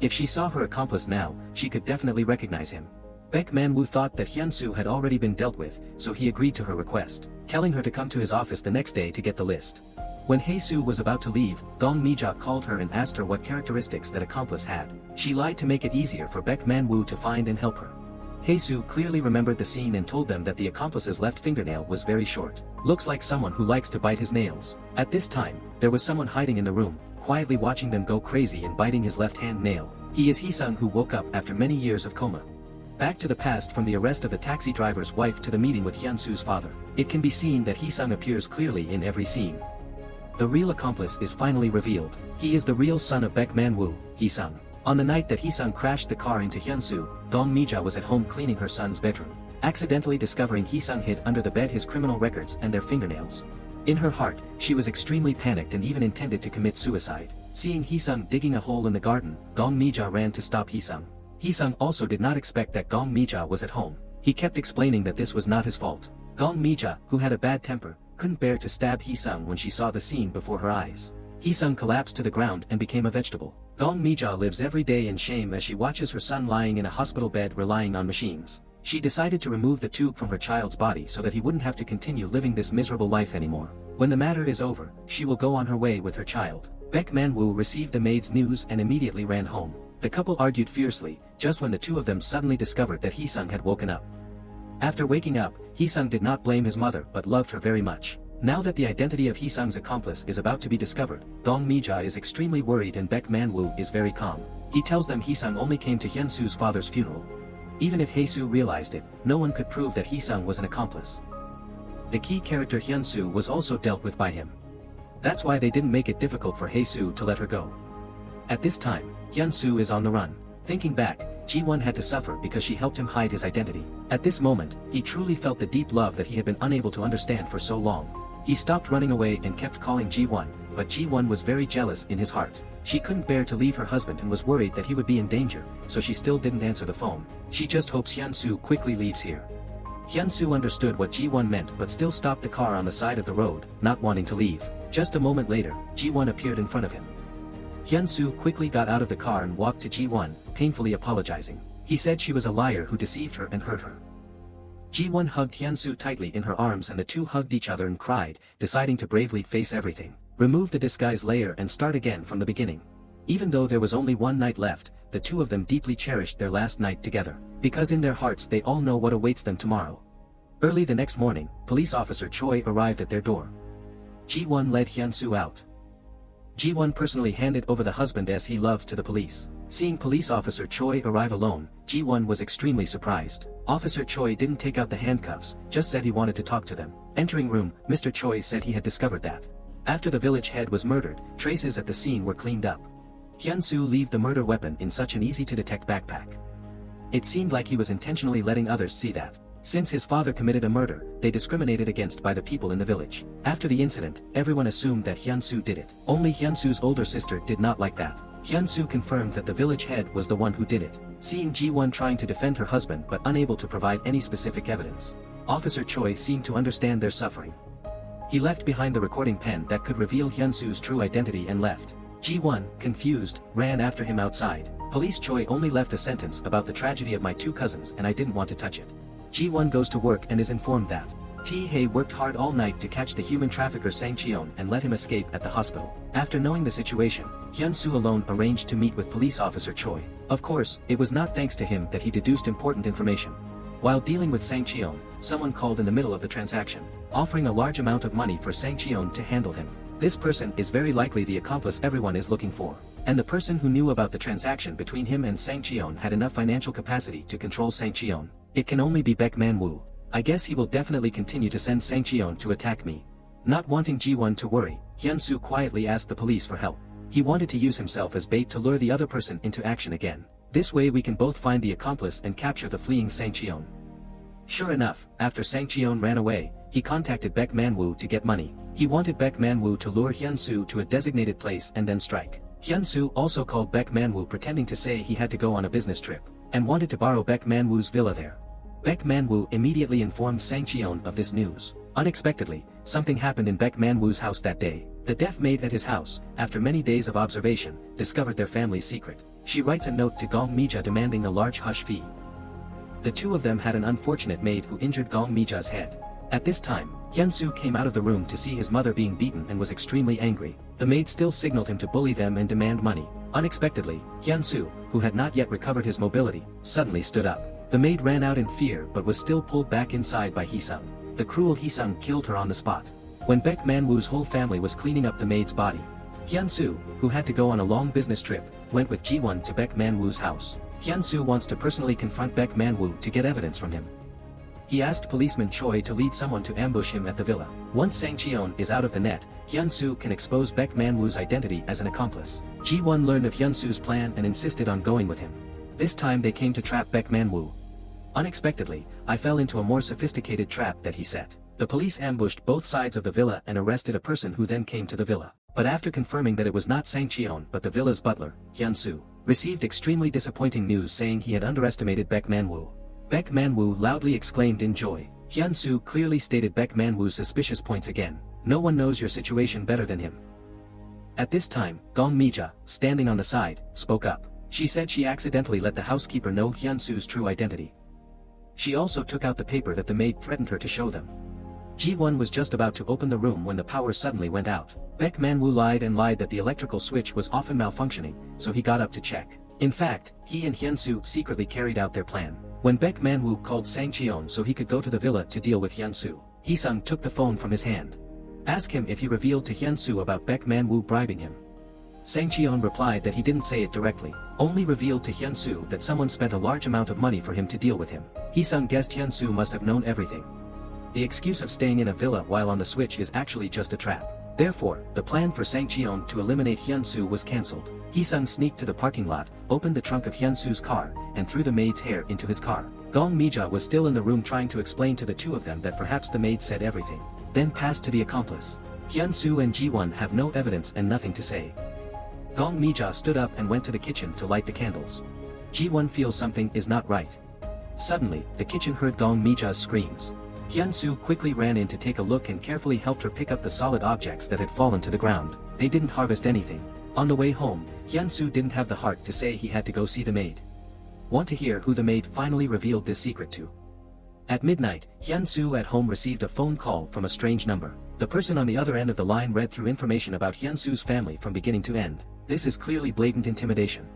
If she saw her accomplice now, she could definitely recognize him. Baek Man-woo thought that Hyun-soo had already been dealt with, so he agreed to her request, telling her to come to his office the next day to get the list. When Hae-soo was about to leave, Gong Mi-ja called her and asked her what characteristics that accomplice had. She lied to make it easier for Baek Man-woo to find and help her. Hae-soo clearly remembered the scene and told them that the accomplice's left fingernail was very short. Looks like someone who likes to bite his nails. At this time, there was someone hiding in the room, quietly watching them go crazy and biting his left hand nail. He is Hee Sung, who woke up after many years of coma. Back to the past, from the arrest of the taxi driver's wife to the meeting with Hyun-soo's father. It can be seen that Hee Sung appears clearly in every scene. The real accomplice is finally revealed. He is the real son of Baek Man-woo, Hee Sung. On the night that Hee Sung crashed the car into Hyun-soo, Gong Mi-ja was at home cleaning her son's bedroom, accidentally discovering Hee Sung hid under the bed his criminal records and their fingernails. In her heart, she was extremely panicked and even intended to commit suicide. Seeing Hee Sung digging a hole in the garden, Gong Mi-ja ran to stop Hee Sung. Hee Sung also did not expect that Gong Mi-ja was at home. He kept explaining that this was not his fault. Gong Mi-ja, who had a bad temper, couldn't bear to stab Hee Sung when she saw the scene before her eyes. Hee Sung collapsed to the ground and became a vegetable. Gong Mi-ja lives every day in shame as she watches her son lying in a hospital bed relying on machines. She decided to remove the tube from her child's body so that he wouldn't have to continue living this miserable life anymore. When the matter is over, she will go on her way with her child. Baek Man-woo received the maid's news and immediately ran home. The couple argued fiercely, just when the two of them suddenly discovered that Hee Sung had woken up. After waking up, Hee Sung did not blame his mother but loved her very much. Now that the identity of Hee Sung's accomplice is about to be discovered, Gong Mi-ja is extremely worried and Baek Man-woo is very calm. He tells them Hee Sung only came to Hyun-soo's father's funeral. Even if Hae-soo realized it, no one could prove that Hee Sung was an accomplice. The key character Hyun-soo was also dealt with by him. That's why they didn't make it difficult for Hae-soo to let her go. At this time, Hyun-soo is on the run. Thinking back, Ji-won had to suffer because she helped him hide his identity. At this moment, he truly felt the deep love that he had been unable to understand for so long. He stopped running away and kept calling Ji-won, but Ji-won was very jealous in his heart. She couldn't bear to leave her husband and was worried that he would be in danger, so she still didn't answer the phone. She just hopes Hyun-soo quickly leaves here. Hyun-soo understood what Ji-won meant but still stopped the car on the side of the road, not wanting to leave. Just a moment later, Ji-won appeared in front of him. Hyun-soo quickly got out of the car and walked to Ji-won, painfully apologizing. He said she was a liar who deceived her and hurt her. Ji-won hugged Hyun-soo tightly in her arms and the two hugged each other and cried, deciding to bravely face everything, remove the disguise layer and start again from the beginning. Even though there was only one night left, the two of them deeply cherished their last night together, because in their hearts they all know what awaits them tomorrow. Early the next morning, police officer Choi arrived at their door. Ji-won led Hyun-soo out. Ji-won personally handed over the husband as he loved to the police. Seeing police officer Choi arrive alone, Ji-won was extremely surprised. Officer Choi didn't take out the handcuffs, just said he wanted to talk to them. Entering room, Mr. Choi said he had discovered that after the village head was murdered, traces at the scene were cleaned up. Hyun-soo left the murder weapon in such an easy-to-detect backpack. It seemed like he was intentionally letting others see that since his father committed a murder, they discriminated against by the people in the village. After the incident, everyone assumed that Hyun-soo did it. Only Hyun-soo's older sister did not like that. Hyun-soo confirmed that the village head was the one who did it. Seeing Ji-won trying to defend her husband but unable to provide any specific evidence, Officer Choi seemed to understand their suffering. He left behind the recording pen that could reveal Hyun-soo's true identity and left. Ji-won, confused, ran after him outside. Police Choi only left a sentence about the tragedy of my two cousins and I didn't want to touch it. Ji-won goes to work and is informed that Tae-hae worked hard all night to catch the human trafficker Sang Cheon and let him escape at the hospital. After knowing the situation, Hyun-soo alone arranged to meet with police officer Choi. Of course, it was not thanks to him that he deduced important information. While dealing with Sang Cheon, someone called in the middle of the transaction, offering a large amount of money for Sang Cheon to handle him. This person is very likely the accomplice everyone is looking for. And the person who knew about the transaction between him and Sang Cheon had enough financial capacity to control Sang Cheon. It can only be Baek Man-woo. I guess he will definitely continue to send Sang Cheon to attack me. Not wanting Ji-won to worry, Hyun-soo quietly asked the police for help. He wanted to use himself as bait to lure the other person into action again. This way we can both find the accomplice and capture the fleeing Sang Cheon. Sure enough, after Sang Cheon ran away, he contacted Baek Man-woo to get money. He wanted Baek Man-woo to lure Hyun-soo to a designated place and then strike. Hyun-soo also called Baek Man-woo pretending to say he had to go on a business trip, and wanted to borrow Baek Man-woo's villa there. Baek Man-woo immediately informed Sang Cheon of this news. Unexpectedly, something happened in Baek Man-woo's house that day. The deaf maid at his house, after many days of observation, discovered their family's secret. She writes a note to Gong Mija demanding a large hush fee. The two of them had an unfortunate maid who injured Gong Mija's head. At this time, Hyun-soo came out of the room to see his mother being beaten and was extremely angry. The maid still signaled him to bully them and demand money. Unexpectedly, Hyun-soo, who had not yet recovered his mobility, suddenly stood up. The maid ran out in fear but was still pulled back inside by Hee Sung. The cruel Hee Sung killed her on the spot. When Baek Man-woo's whole family was cleaning up the maid's body, Hyun-soo, who had to go on a long business trip, went with Ji-won to Baek Man-woo's house. Hyun-soo wants to personally confront Baek Man-woo to get evidence from him. He asked policeman Choi to lead someone to ambush him at the villa. Once Sang Cheon is out of the net, Hyun-soo can expose Baek Man-woo's identity as an accomplice. Ji-won learned of Hyun-soo's plan and insisted on going with him. This time they came to trap Baek Man-woo. Unexpectedly, I fell into a more sophisticated trap that he set. The police ambushed both sides of the villa and arrested a person who then came to the villa. But after confirming that it was not Sang Cheon but the villa's butler, Hyun-soo received extremely disappointing news saying he had underestimated Baek Man-woo. Baek Man-woo loudly exclaimed in joy. Hyun-soo clearly stated Baek Man-woo's suspicious points again. No one knows your situation better than him. At this time, Gong Mija, standing on the side, spoke up. She said she accidentally let the housekeeper know Hyun-soo's true identity. She also took out the paper that the maid threatened her to show them. Ji-won was just about to open the room when the power suddenly went out. Baek Man-woo lied and lied that the electrical switch was often malfunctioning, so he got up to check. In fact, he and Hyun-soo secretly carried out their plan. When Baek Man-woo called Sang Cheon so he could go to the villa to deal with Hyun-soo, Hee Sung took the phone from his hand. Ask him if he revealed to Hyun-soo about Baek Man-woo bribing him. Sang Cheon replied that he didn't say it directly, only revealed to Hyun-soo that someone spent a large amount of money for him to deal with him. Hee Sung guessed Hyun-soo must have known everything. The excuse of staying in a villa while on the switch is actually just a trap. Therefore, the plan for Sang Cheon to eliminate Hyun-soo was cancelled. Hee Sung sneaked to the parking lot, opened the trunk of Hyun-soo's car, and threw the maid's hair into his car. Gong Mija was still in the room trying to explain to the two of them that perhaps the maid said everything. Then passed to the accomplice. Hyun-soo and Ji-won have no evidence and nothing to say. Gong Mija stood up and went to the kitchen to light the candles. Ji-won feels something is not right. Suddenly, the kitchen heard Gong Mija's screams. Hyun-soo quickly ran in to take a look and carefully helped her pick up the solid objects that had fallen to the ground. They didn't harvest anything. On the way home, Hyun-soo didn't have the heart to say he had to go see the maid. Want to hear who the maid finally revealed this secret to? At midnight, Hyun-soo at home received a phone call from a strange number. The person on the other end of the line read through information about Hyun-soo's family from beginning to end. This is clearly blatant intimidation.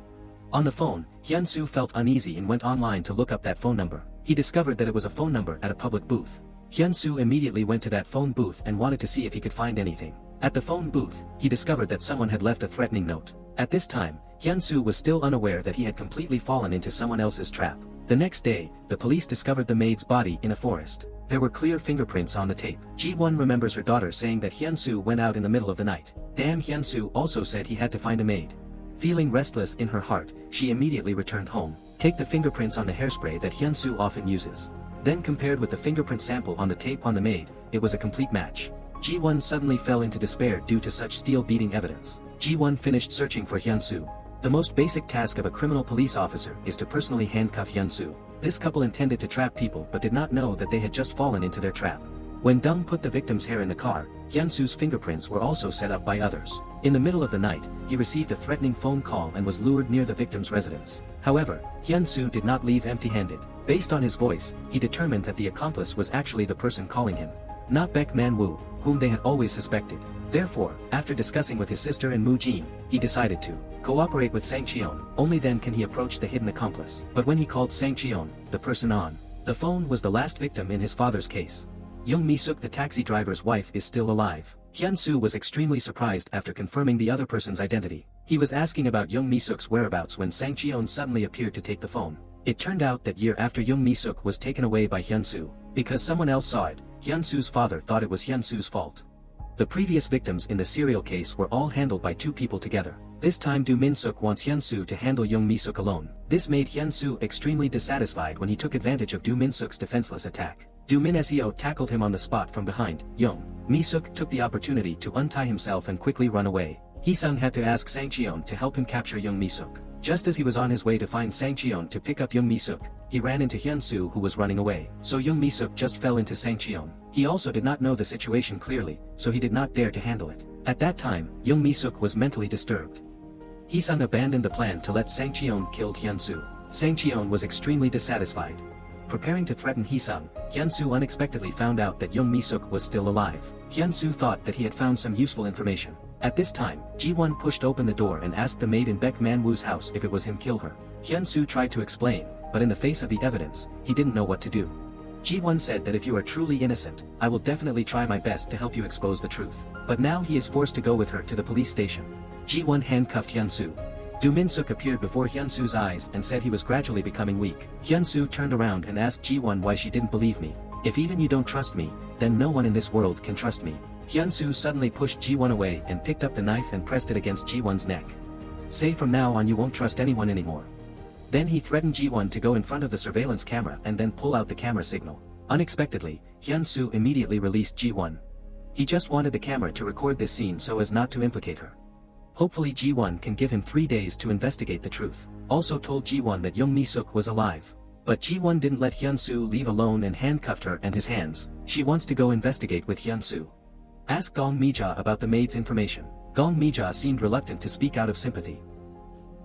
On the phone, Hyun-soo felt uneasy and went online to look up that phone number. He discovered that it was a phone number at a public booth. Hyun-soo immediately went to that phone booth and wanted to see if he could find anything. At the phone booth, he discovered that someone had left a threatening note. At this time, Hyun-soo was still unaware that he had completely fallen into someone else's trap. The next day, the police discovered the maid's body in a forest. There were clear fingerprints on the tape. Ji-won remembers her daughter saying that Hyun-soo went out in the middle of the night. Damn, Hyun-soo also said he had to find a maid. Feeling restless in her heart, she immediately returned home. Take the fingerprints on the hairspray that Hyun-soo often uses. Then compared with the fingerprint sample on the tape on the maid, it was a complete match. Ji-won suddenly fell into despair due to such steel-beating evidence. Ji-won finished searching for Hyun-soo. The most basic task of a criminal police officer is to personally handcuff Hyun-soo. This couple intended to trap people but did not know that they had just fallen into their trap. When Dung put the victim's hair in the car, Hyun-soo's fingerprints were also set up by others. In the middle of the night, he received a threatening phone call and was lured near the victim's residence. However, Hyun-soo did not leave empty-handed. Based on his voice, he determined that the accomplice was actually the person calling him, not Baek Man-woo, whom they had always suspected. Therefore, after discussing with his sister and Moo-jin, he decided to cooperate with Sang Cheon. Only then can he approach the hidden accomplice. But when he called Sang Cheon, the person on the phone was the last victim in his father's case. Young Mi-suk, the taxi driver's wife, is still alive. Hyun-soo was extremely surprised after confirming the other person's identity. He was asking about Young Mi-suk's whereabouts when Sang Cheon suddenly appeared to take the phone. It turned out that year after Young Mi-suk was taken away by Hyun-soo. Because someone else saw it, Hyun-soo's father thought it was Hyun-soo's fault. The previous victims in the serial case were all handled by two people together. This time Do Min-suk wants Hyun-soo to handle Young Mi-suk alone. This made Hyun-soo extremely dissatisfied when he took advantage of Do Min-suk's defenseless attack. Do Min-seo tackled him on the spot from behind. Young Mi-suk took the opportunity to untie himself and quickly run away. Hee Sung had to ask Sang Cheon to help him capture Young Mi-suk. Just as he was on his way to find Sang Cheon to pick up Young Mi-suk, he ran into Hyun-soo who was running away, so Young Mi-suk just fell into Sang Cheon. He also did not know the situation clearly, so he did not dare to handle it. At that time, Young Mi-suk was mentally disturbed. Hee Sung abandoned the plan to let Sang Cheon kill Hyun-soo. Sang Cheon was extremely dissatisfied. Preparing to threaten Hee Sung, Hyun-soo unexpectedly found out that Young Mi-suk was still alive. Hyun-soo thought that he had found some useful information. At this time, Ji-won pushed open the door and asked the maid in Baek Man-woo's house if it was him kill her. Hyun-soo tried to explain, but in the face of the evidence, he didn't know what to do. Ji-won said that if you are truly innocent, I will definitely try my best to help you expose the truth. But now he is forced to go with her to the police station. Ji-won handcuffed Hyun-soo. Do Min-suk appeared before Hyun-soo's eyes and said he was gradually becoming weak. Hyun-soo turned around and asked Ji-won why she didn't believe me. If even you don't trust me, then no one in this world can trust me. Hyun-soo suddenly pushed Ji-won away and picked up the knife and pressed it against Ji-won's neck. Say from now on you won't trust anyone anymore. Then he threatened Ji-won to go in front of the surveillance camera and then pull out the camera signal. Unexpectedly, Hyun-soo immediately released Ji-won. He just wanted the camera to record this scene so as not to implicate her. Hopefully Ji-won can give him 3 days to investigate the truth. Also told Ji-won that Young Mi-suk was alive. But Ji-won didn't let Hyun-soo leave alone and handcuffed her and his hands. She wants to go investigate with Hyun-soo. Ask Gong Mi-ja about the maid's information. Gong Mi-ja seemed reluctant to speak out of sympathy.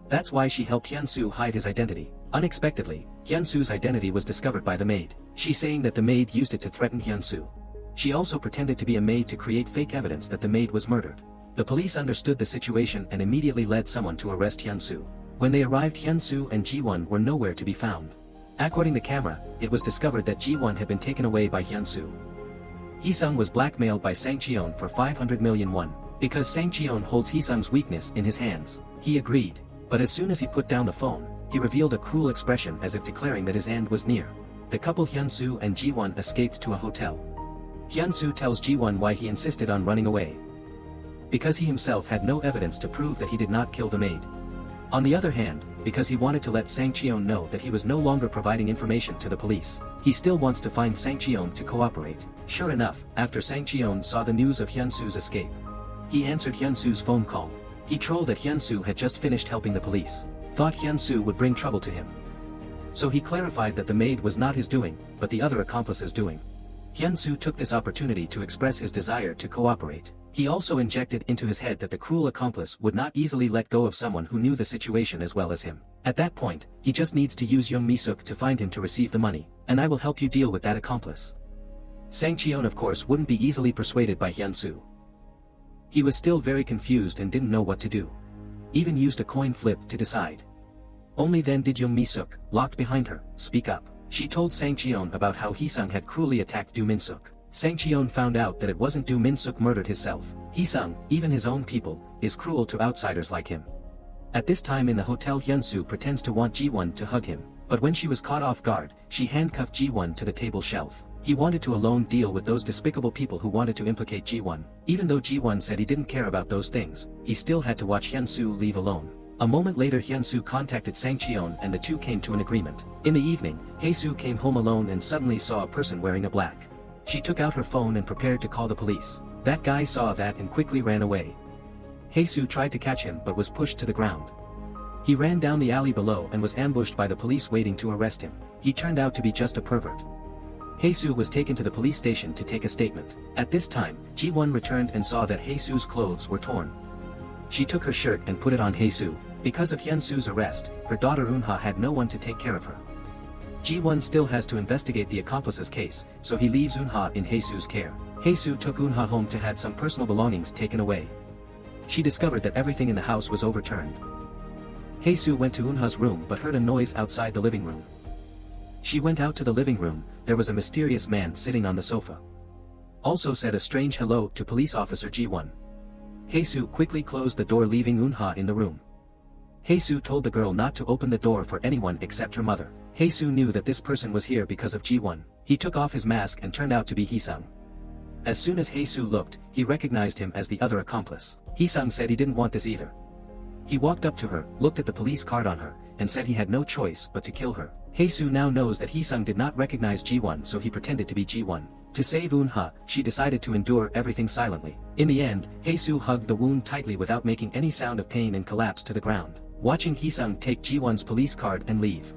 That's why she helped Hyun-soo hide his identity. Unexpectedly, Hyun-soo's identity was discovered by the maid. She saying that the maid used it to threaten Hyun-soo. She also pretended to be a maid to create fake evidence that the maid was murdered. The police understood the situation and immediately led someone to arrest Hyun-soo. When they arrived, Hyun-soo and Ji-won were nowhere to be found. According to the camera, it was discovered that Ji-won had been taken away by Hyun-soo. Hee Sung was blackmailed by Sang Cheon for 500 million won. Because Sang Cheon holds Hee Sung's weakness in his hands, he agreed. But as soon as he put down the phone, he revealed a cruel expression as if declaring that his end was near. The couple Hyun-soo and Ji-won escaped to a hotel. Hyun-soo tells Ji-won why he insisted on running away. Because he himself had no evidence to prove that he did not kill the maid. On the other hand, because he wanted to let Sang Cheon know that he was no longer providing information to the police, he still wants to find Sang Cheon to cooperate. Sure enough, after Sang Cheon saw the news of Hyun-soo's escape, he answered Hyun-soo's phone call. He trolled that Hyun-soo had just finished helping the police, thought Hyun-soo would bring trouble to him. So he clarified that the maid was not his doing, but the other accomplice's doing. Hyun-soo took this opportunity to express his desire to cooperate. He also injected into his head that the cruel accomplice would not easily let go of someone who knew the situation as well as him. At that point, he just needs to use Young Mi-suk to find him to receive the money, and I will help you deal with that accomplice. Sang Cheon of course wouldn't be easily persuaded by Hyun-soo. He was still very confused and didn't know what to do. Even used a coin flip to decide. Only then did Young Mi-suk, locked behind her, speak up. She told Sang Cheon about how Hee Sung had cruelly attacked Do Min-suk. Sang Cheon found out that it wasn't Do Min-suk murdered himself. Hee Sung, even his own people, is cruel to outsiders like him. At this time in the hotel, Hyun-soo pretends to want Ji-won to hug him, but when she was caught off guard, she handcuffed Ji-won to the table shelf. He wanted to alone deal with those despicable people who wanted to implicate Ji-won. Even though Ji-won said he didn't care about those things, he still had to watch Hyun-soo leave alone. A moment later, Hyun-soo contacted Sang Cheon and the two came to an agreement. In the evening, Hae-soo came home alone and suddenly saw a person wearing a black. She took out her phone and prepared to call the police. That guy saw that and quickly ran away. Hae-soo tried to catch him but was pushed to the ground. He ran down the alley below and was ambushed by the police waiting to arrest him. He turned out to be just a pervert. Hae-soo was taken to the police station to take a statement. At this time, Ji-won returned and saw that Hae-soo's clothes were torn. She took her shirt and put it on Hae-soo. Because of Hyun-soo's arrest, her daughter Eun-ha had no one to take care of her. Ji-won still has to investigate the accomplice's case, so he leaves Eun-ha in Hae-soo's care. Hae-soo took Eun-ha home to have some personal belongings taken away. She discovered that everything in the house was overturned. Hae-soo went to Eun-ha's room but heard a noise outside the living room. She went out to the living room. There was a mysterious man sitting on the sofa. Also said a strange hello to police officer Ji-won. Hae-soo quickly closed the door, leaving Eun-ha in the room. Hae-soo told the girl not to open the door for anyone except her mother. Hae-soo knew that this person was here because of Ji-won. He took off his mask and turned out to be Hee Sung. As soon as Hae-soo looked, he recognized him as the other accomplice. Hee Sung said he didn't want this either. He walked up to her, looked at the police card on her, and said he had no choice but to kill her. Hae-soo now knows that Hee Sung did not recognize Ji-won, so he pretended to be Ji-won. To save Eun-ha, she decided to endure everything silently. In the end, Hae-soo hugged the wound tightly without making any sound of pain and collapsed to the ground. watching Hee Sung take Ji-won's police card and leave.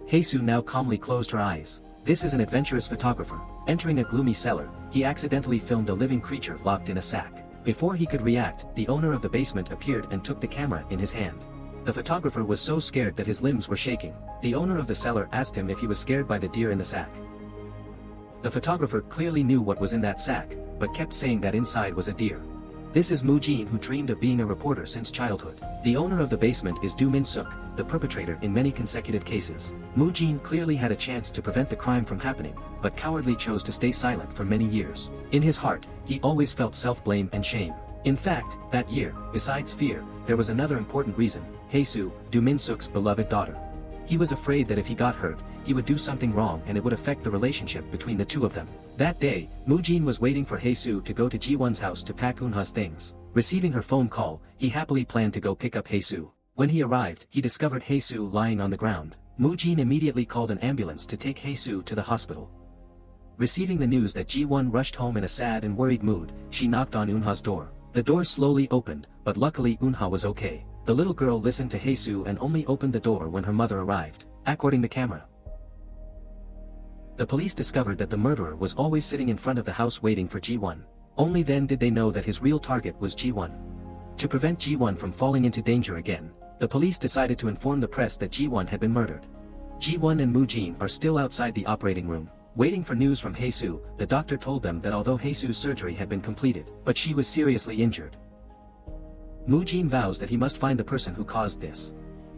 Hae-soo now calmly closed her eyes. This is an adventurous photographer. Entering a gloomy cellar, he accidentally filmed a living creature locked in a sack. Before he could react, the owner of the basement appeared and took the camera in his hand. The photographer was so scared that his limbs were shaking. The owner of the cellar asked him if he was scared by the deer in the sack. The photographer clearly knew what was in that sack, but kept saying that inside was a deer. This is Moo-jin, who dreamed of being a reporter since childhood. The owner of the basement is Do Min-suk, the perpetrator in many consecutive cases. Moo-jin clearly had a chance to prevent the crime from happening, but cowardly chose to stay silent for many years. In his heart, he always felt self-blame and shame. In fact, that year, besides fear, there was another important reason: Hae-soo, Do Min-suk's beloved daughter. He was afraid that if he got hurt, he would do something wrong and it would affect the relationship between the two of them. That day, Moo-jin was waiting for Hae-soo to go to Ji-won's house to pack Eunha's things. Receiving her phone call, he happily planned to go pick up Hae-soo. When he arrived, he discovered Hae-soo lying on the ground. Moo-jin immediately called an ambulance to take Hae-soo to the hospital. Receiving the news that Ji-won rushed home in a sad and worried mood, she knocked on Eunha's door. The door slowly opened, but luckily Eunha was okay. The little girl listened to Hae-soo and only opened the door when her mother arrived, according to camera. The police discovered that the murderer was always sitting in front of the house waiting for Ji-won. Only then did they know that his real target was Ji-won. To prevent Ji-won from falling into danger again, the police decided to inform the press that Ji-won had been murdered. Ji-won and Moo-jin are still outside the operating room. Waiting for news from Hae-soo, the doctor told them that although Hae-soo's surgery had been completed, but she was seriously injured. Moo-jin vows that he must find the person who caused this.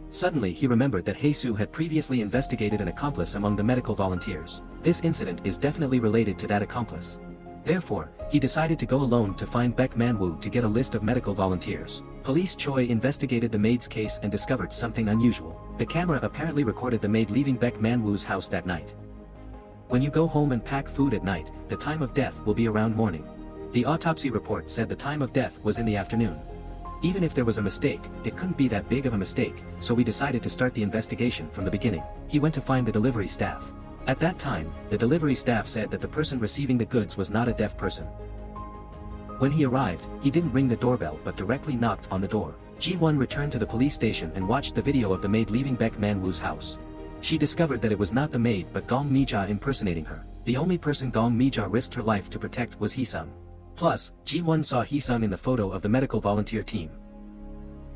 Suddenly he remembered that Hae-soo had previously investigated an accomplice among the medical volunteers. This incident is definitely related to that accomplice. Therefore, he decided to go alone to find Baek Man-woo to get a list of medical volunteers. Police Choi investigated the maid's case and discovered something unusual. The camera apparently recorded the maid leaving Baek Man-woo's house that night. When you go home and pack food at night, the time of death will be around morning. The autopsy report said the time of death was in the afternoon. Even if there was a mistake, it couldn't be that big of a mistake, so we decided to start the investigation from the beginning. He went to find the delivery staff. At that time, the delivery staff said that the person receiving the goods was not a deaf person. When he arrived, he didn't ring the doorbell but directly knocked on the door. Ji-won returned to the police station and watched the video of the maid leaving Baek Man-woo's house. She discovered that it was not the maid but Gong Mi-ja impersonating her. The only person Gong Mi-ja risked her life to protect was Hee Sung. Plus, Ji-won saw Hee Sung in the photo of the medical volunteer team.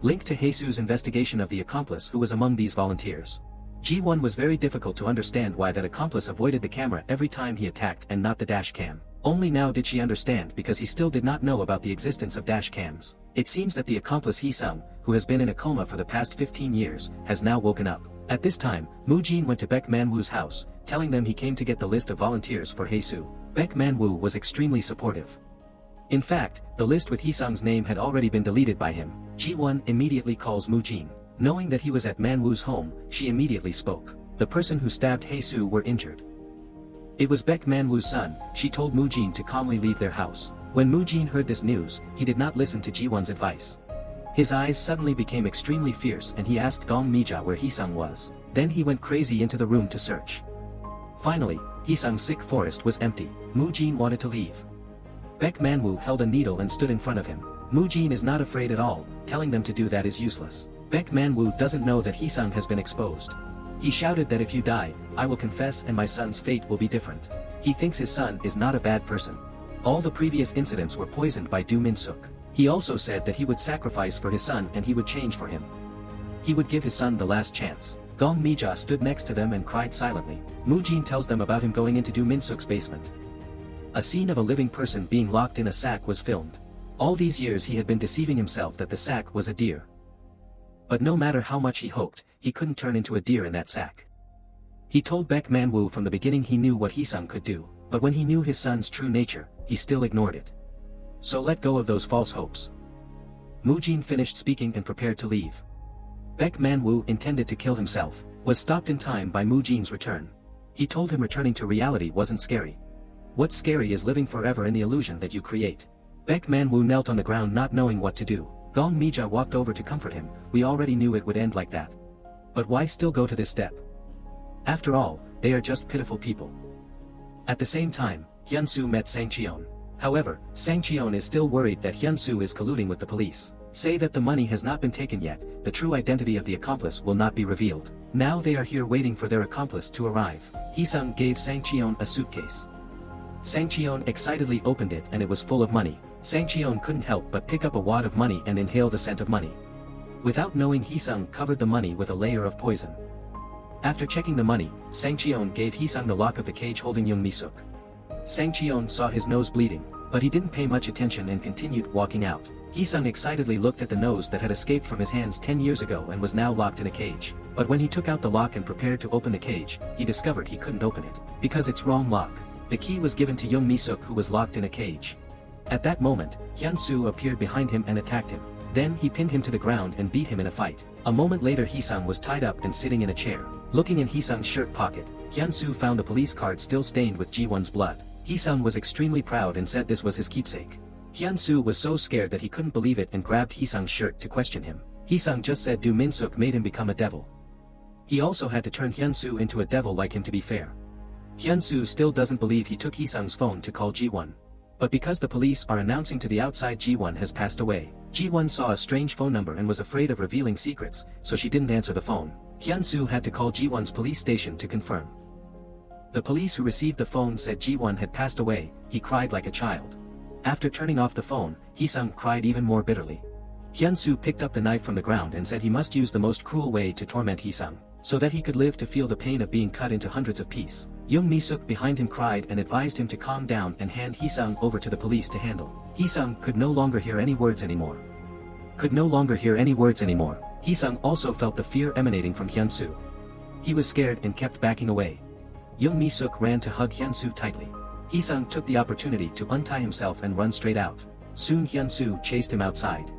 Linked to Hae-soo's investigation of the accomplice who was among these volunteers. Ji-won was very difficult to understand why that accomplice avoided the camera every time he attacked and not the dash cam. Only now did she understand because he still did not know about the existence of dash cams. It seems that the accomplice Hee Sung, who has been in a coma for the past 15 years, has now woken up. At this time, Moo-jin went to Baek Man-woo's house, telling them he came to get the list of volunteers for Hae-soo. Baek Man-woo was extremely supportive. In fact, the list with Hee Sung's name had already been deleted by him. Ji-won immediately calls Moo-jin. Knowing that he was at Man-woo's home, she immediately spoke. The person who stabbed Hae-soo were injured. It was Baek Man-woo's son. She told Moo-jin to calmly leave their house. When Moo-jin heard this news, he did not listen to Ji-won's advice. His eyes suddenly became extremely fierce and he asked Gong Mi-ja where Hee Sung was. Then he went crazy into the room to search. Finally, Hee Sung's sick forest was empty. Moo-jin wanted to leave. Baek Man-woo held a needle and stood in front of him. Moo-jin is not afraid at all, telling them to do that is useless. Baek Man-woo doesn't know that Hee Sung has been exposed. He shouted that if you die, I will confess and my son's fate will be different. He thinks his son is not a bad person. All the previous incidents were poisoned by Do Min-suk. He also said that he would sacrifice for his son and he would change for him. He would give his son the last chance. Gong Mi-ja stood next to them and cried silently. Moo-jin tells them about him going into Do Min-suk's basement. A scene of a living person being locked in a sack was filmed. All these years he had been deceiving himself that the sack was a deer. But no matter how much he hoped, he couldn't turn into a deer in that sack. He told Baek Man-woo from the beginning he knew what Hee Sung could do, but when he knew his son's true nature, he still ignored it. So let go of those false hopes. Moo-jin finished speaking and prepared to leave. Baek Man-woo intended to kill himself, was stopped in time by Moo-jin's return. He told him returning to reality wasn't scary. What's scary is living forever in the illusion that you create. Baek Man-woo knelt on the ground not knowing what to do. Gong Mi-ja walked over to comfort him. We already knew it would end like that. But why still go to this step? After all, they are just pitiful people. At the same time, Hyun-soo met Sang Cheon. However, Sang Cheon is still worried that Hyun-soo is colluding with the police. Say that the money has not been taken yet, the true identity of the accomplice will not be revealed. Now they are here waiting for their accomplice to arrive. Hee Sung gave Sang Cheon a suitcase. Sang Cheon excitedly opened it and it was full of money. Sang Cheon couldn't help but pick up a wad of money and inhale the scent of money. Without knowing, Hee Sung covered the money with a layer of poison. After checking the money, Sang Cheon gave Hee Sung the lock of the cage holding Young Mi-suk. Sang Cheon saw his nose bleeding, but he didn't pay much attention and continued walking out. Hee Sung excitedly looked at the nose that had escaped from his hands 10 years ago and was now locked in a cage. But when he took out the lock and prepared to open the cage, he discovered he couldn't open it, because it's wrong lock. The key was given to Young Mi-suk, who was locked in a cage. At that moment, Hyun-soo appeared behind him and attacked him. Then he pinned him to the ground and beat him in a fight. A moment later, Hee Sung was tied up and sitting in a chair. Looking in Hee Sung's shirt pocket, Hyun-soo found a police card still stained with Ji-won's blood. Hee Sung was extremely proud and said this was his keepsake. Hyun-soo was so scared that he couldn't believe it and grabbed Hee Sung's shirt to question him. Hee Sung just said Do Min-suk made him become a devil. He also had to turn Hyun-soo into a devil like him to be fair. Hyun-soo still doesn't believe he took Hee Sung's phone to call Ji-won. But because the police are announcing to the outside Ji-won has passed away, Ji-won saw a strange phone number and was afraid of revealing secrets, so she didn't answer the phone. Hyun-soo had to call Ji-won's police station to confirm. The police who received the phone said Ji-won had passed away. He cried like a child. After turning off the phone, Hee Sung cried even more bitterly. Hyun-soo picked up the knife from the ground and said he must use the most cruel way to torment Hee Sung, so that he could live to feel the pain of being cut into hundreds of pieces. Young Mi-suk behind him cried and advised him to calm down and hand Hee Sung over to the police to handle. Hee Sung could no longer hear any words anymore. Hee Sung also felt the fear emanating from Hyun-soo. He was scared and kept backing away. Young Mi-suk ran to hug Hyun-soo tightly. Hee Sung took the opportunity to untie himself and run straight out. Soon Hyun-soo chased him outside.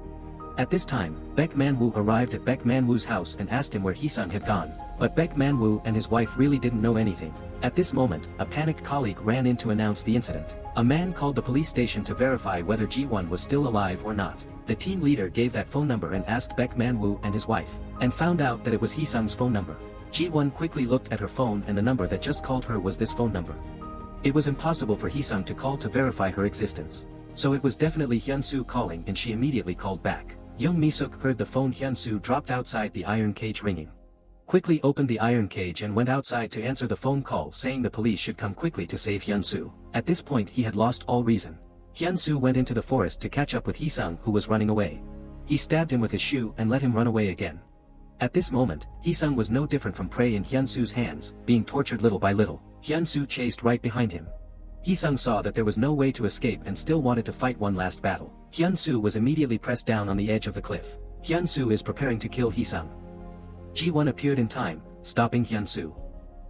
At this time, Baek Man-woo arrived at Baek Man-woo's house and asked him where Hee Sung had gone, but Baek Man-woo and his wife really didn't know anything. At this moment, a panicked colleague ran in to announce the incident. A man called the police station to verify whether Ji-won was still alive or not. The team leader gave that phone number and asked Baek Man-woo and his wife, and found out that it was Hee Sung's phone number. Ji-won quickly looked at her phone and the number that just called her was this phone number. It was impossible for Hee Sung to call to verify her existence. So it was definitely Hyun-soo calling and she immediately called back. Young Mi-suk heard the phone. Hyun-soo dropped outside the iron cage ringing. Quickly opened the iron cage and went outside to answer the phone call saying the police should come quickly to save Hyun-soo. At this point he had lost all reason. Hyun-soo went into the forest to catch up with Hee Sung, who was running away. He stabbed him with his shoe and let him run away again. At this moment, Hee Sung was no different from prey in Hyun-soo's hands, being tortured little by little. Hyun-soo chased right behind him. Hee Sung saw that there was no way to escape and still wanted to fight one last battle. Hyun-soo was immediately pressed down on the edge of the cliff. Hyun-soo is preparing to kill Hee Sung. Ji-won appeared in time, stopping Hyun-soo.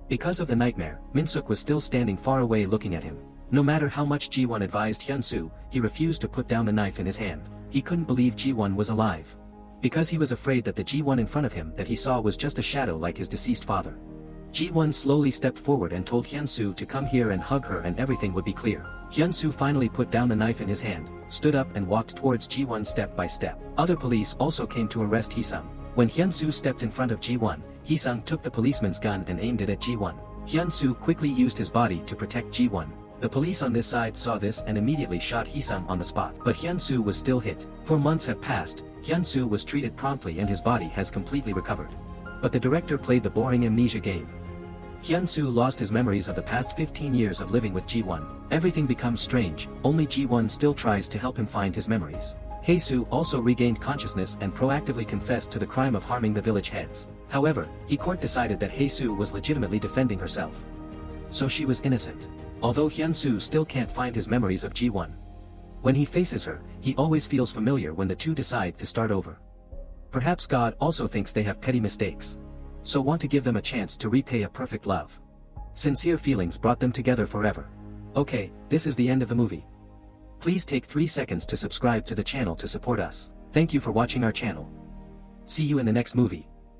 Because of the nightmare, Min-suk was still standing far away looking at him. No matter how much Ji-won advised Hyun-soo, he refused to put down the knife in his hand. He couldn't believe Ji-won was alive. Because he was afraid that the Ji-won in front of him that he saw was just a shadow like his deceased father. Ji-won slowly stepped forward and told Hyun-soo to come here and hug her and everything would be clear. Hyun-soo finally put down the knife in his hand, stood up and walked towards Ji-won step by step. Other police also came to arrest Hee Sung. When Hyun-soo stepped in front of Ji-won, Hee Sung took the policeman's gun and aimed it at Ji-won. Hyun-soo quickly used his body to protect Ji-won. The police on this side saw this and immediately shot Hee Sung on the spot. But Hyun-soo was still hit. 4 months have passed, Hyun-soo was treated promptly and his body has completely recovered. But the director played the boring amnesia game. Hyun-soo lost his memories of the past 15 years of living with Ji-won. Everything becomes strange, only Ji-won still tries to help him find his memories. Hae-soo also regained consciousness and proactively confessed to the crime of harming the village heads. However, the court decided that Hae-soo was legitimately defending herself. So she was innocent. Although Hyun-soo still can't find his memories of Ji-won. When he faces her, he always feels familiar when the two decide to start over. Perhaps God also thinks they have petty mistakes. So want to give them a chance to repay a perfect love. Sincere feelings brought them together forever. Okay, this is the end of the movie. Please take 3 seconds to subscribe to the channel to support us. Thank you for watching our channel. See you in the next movie.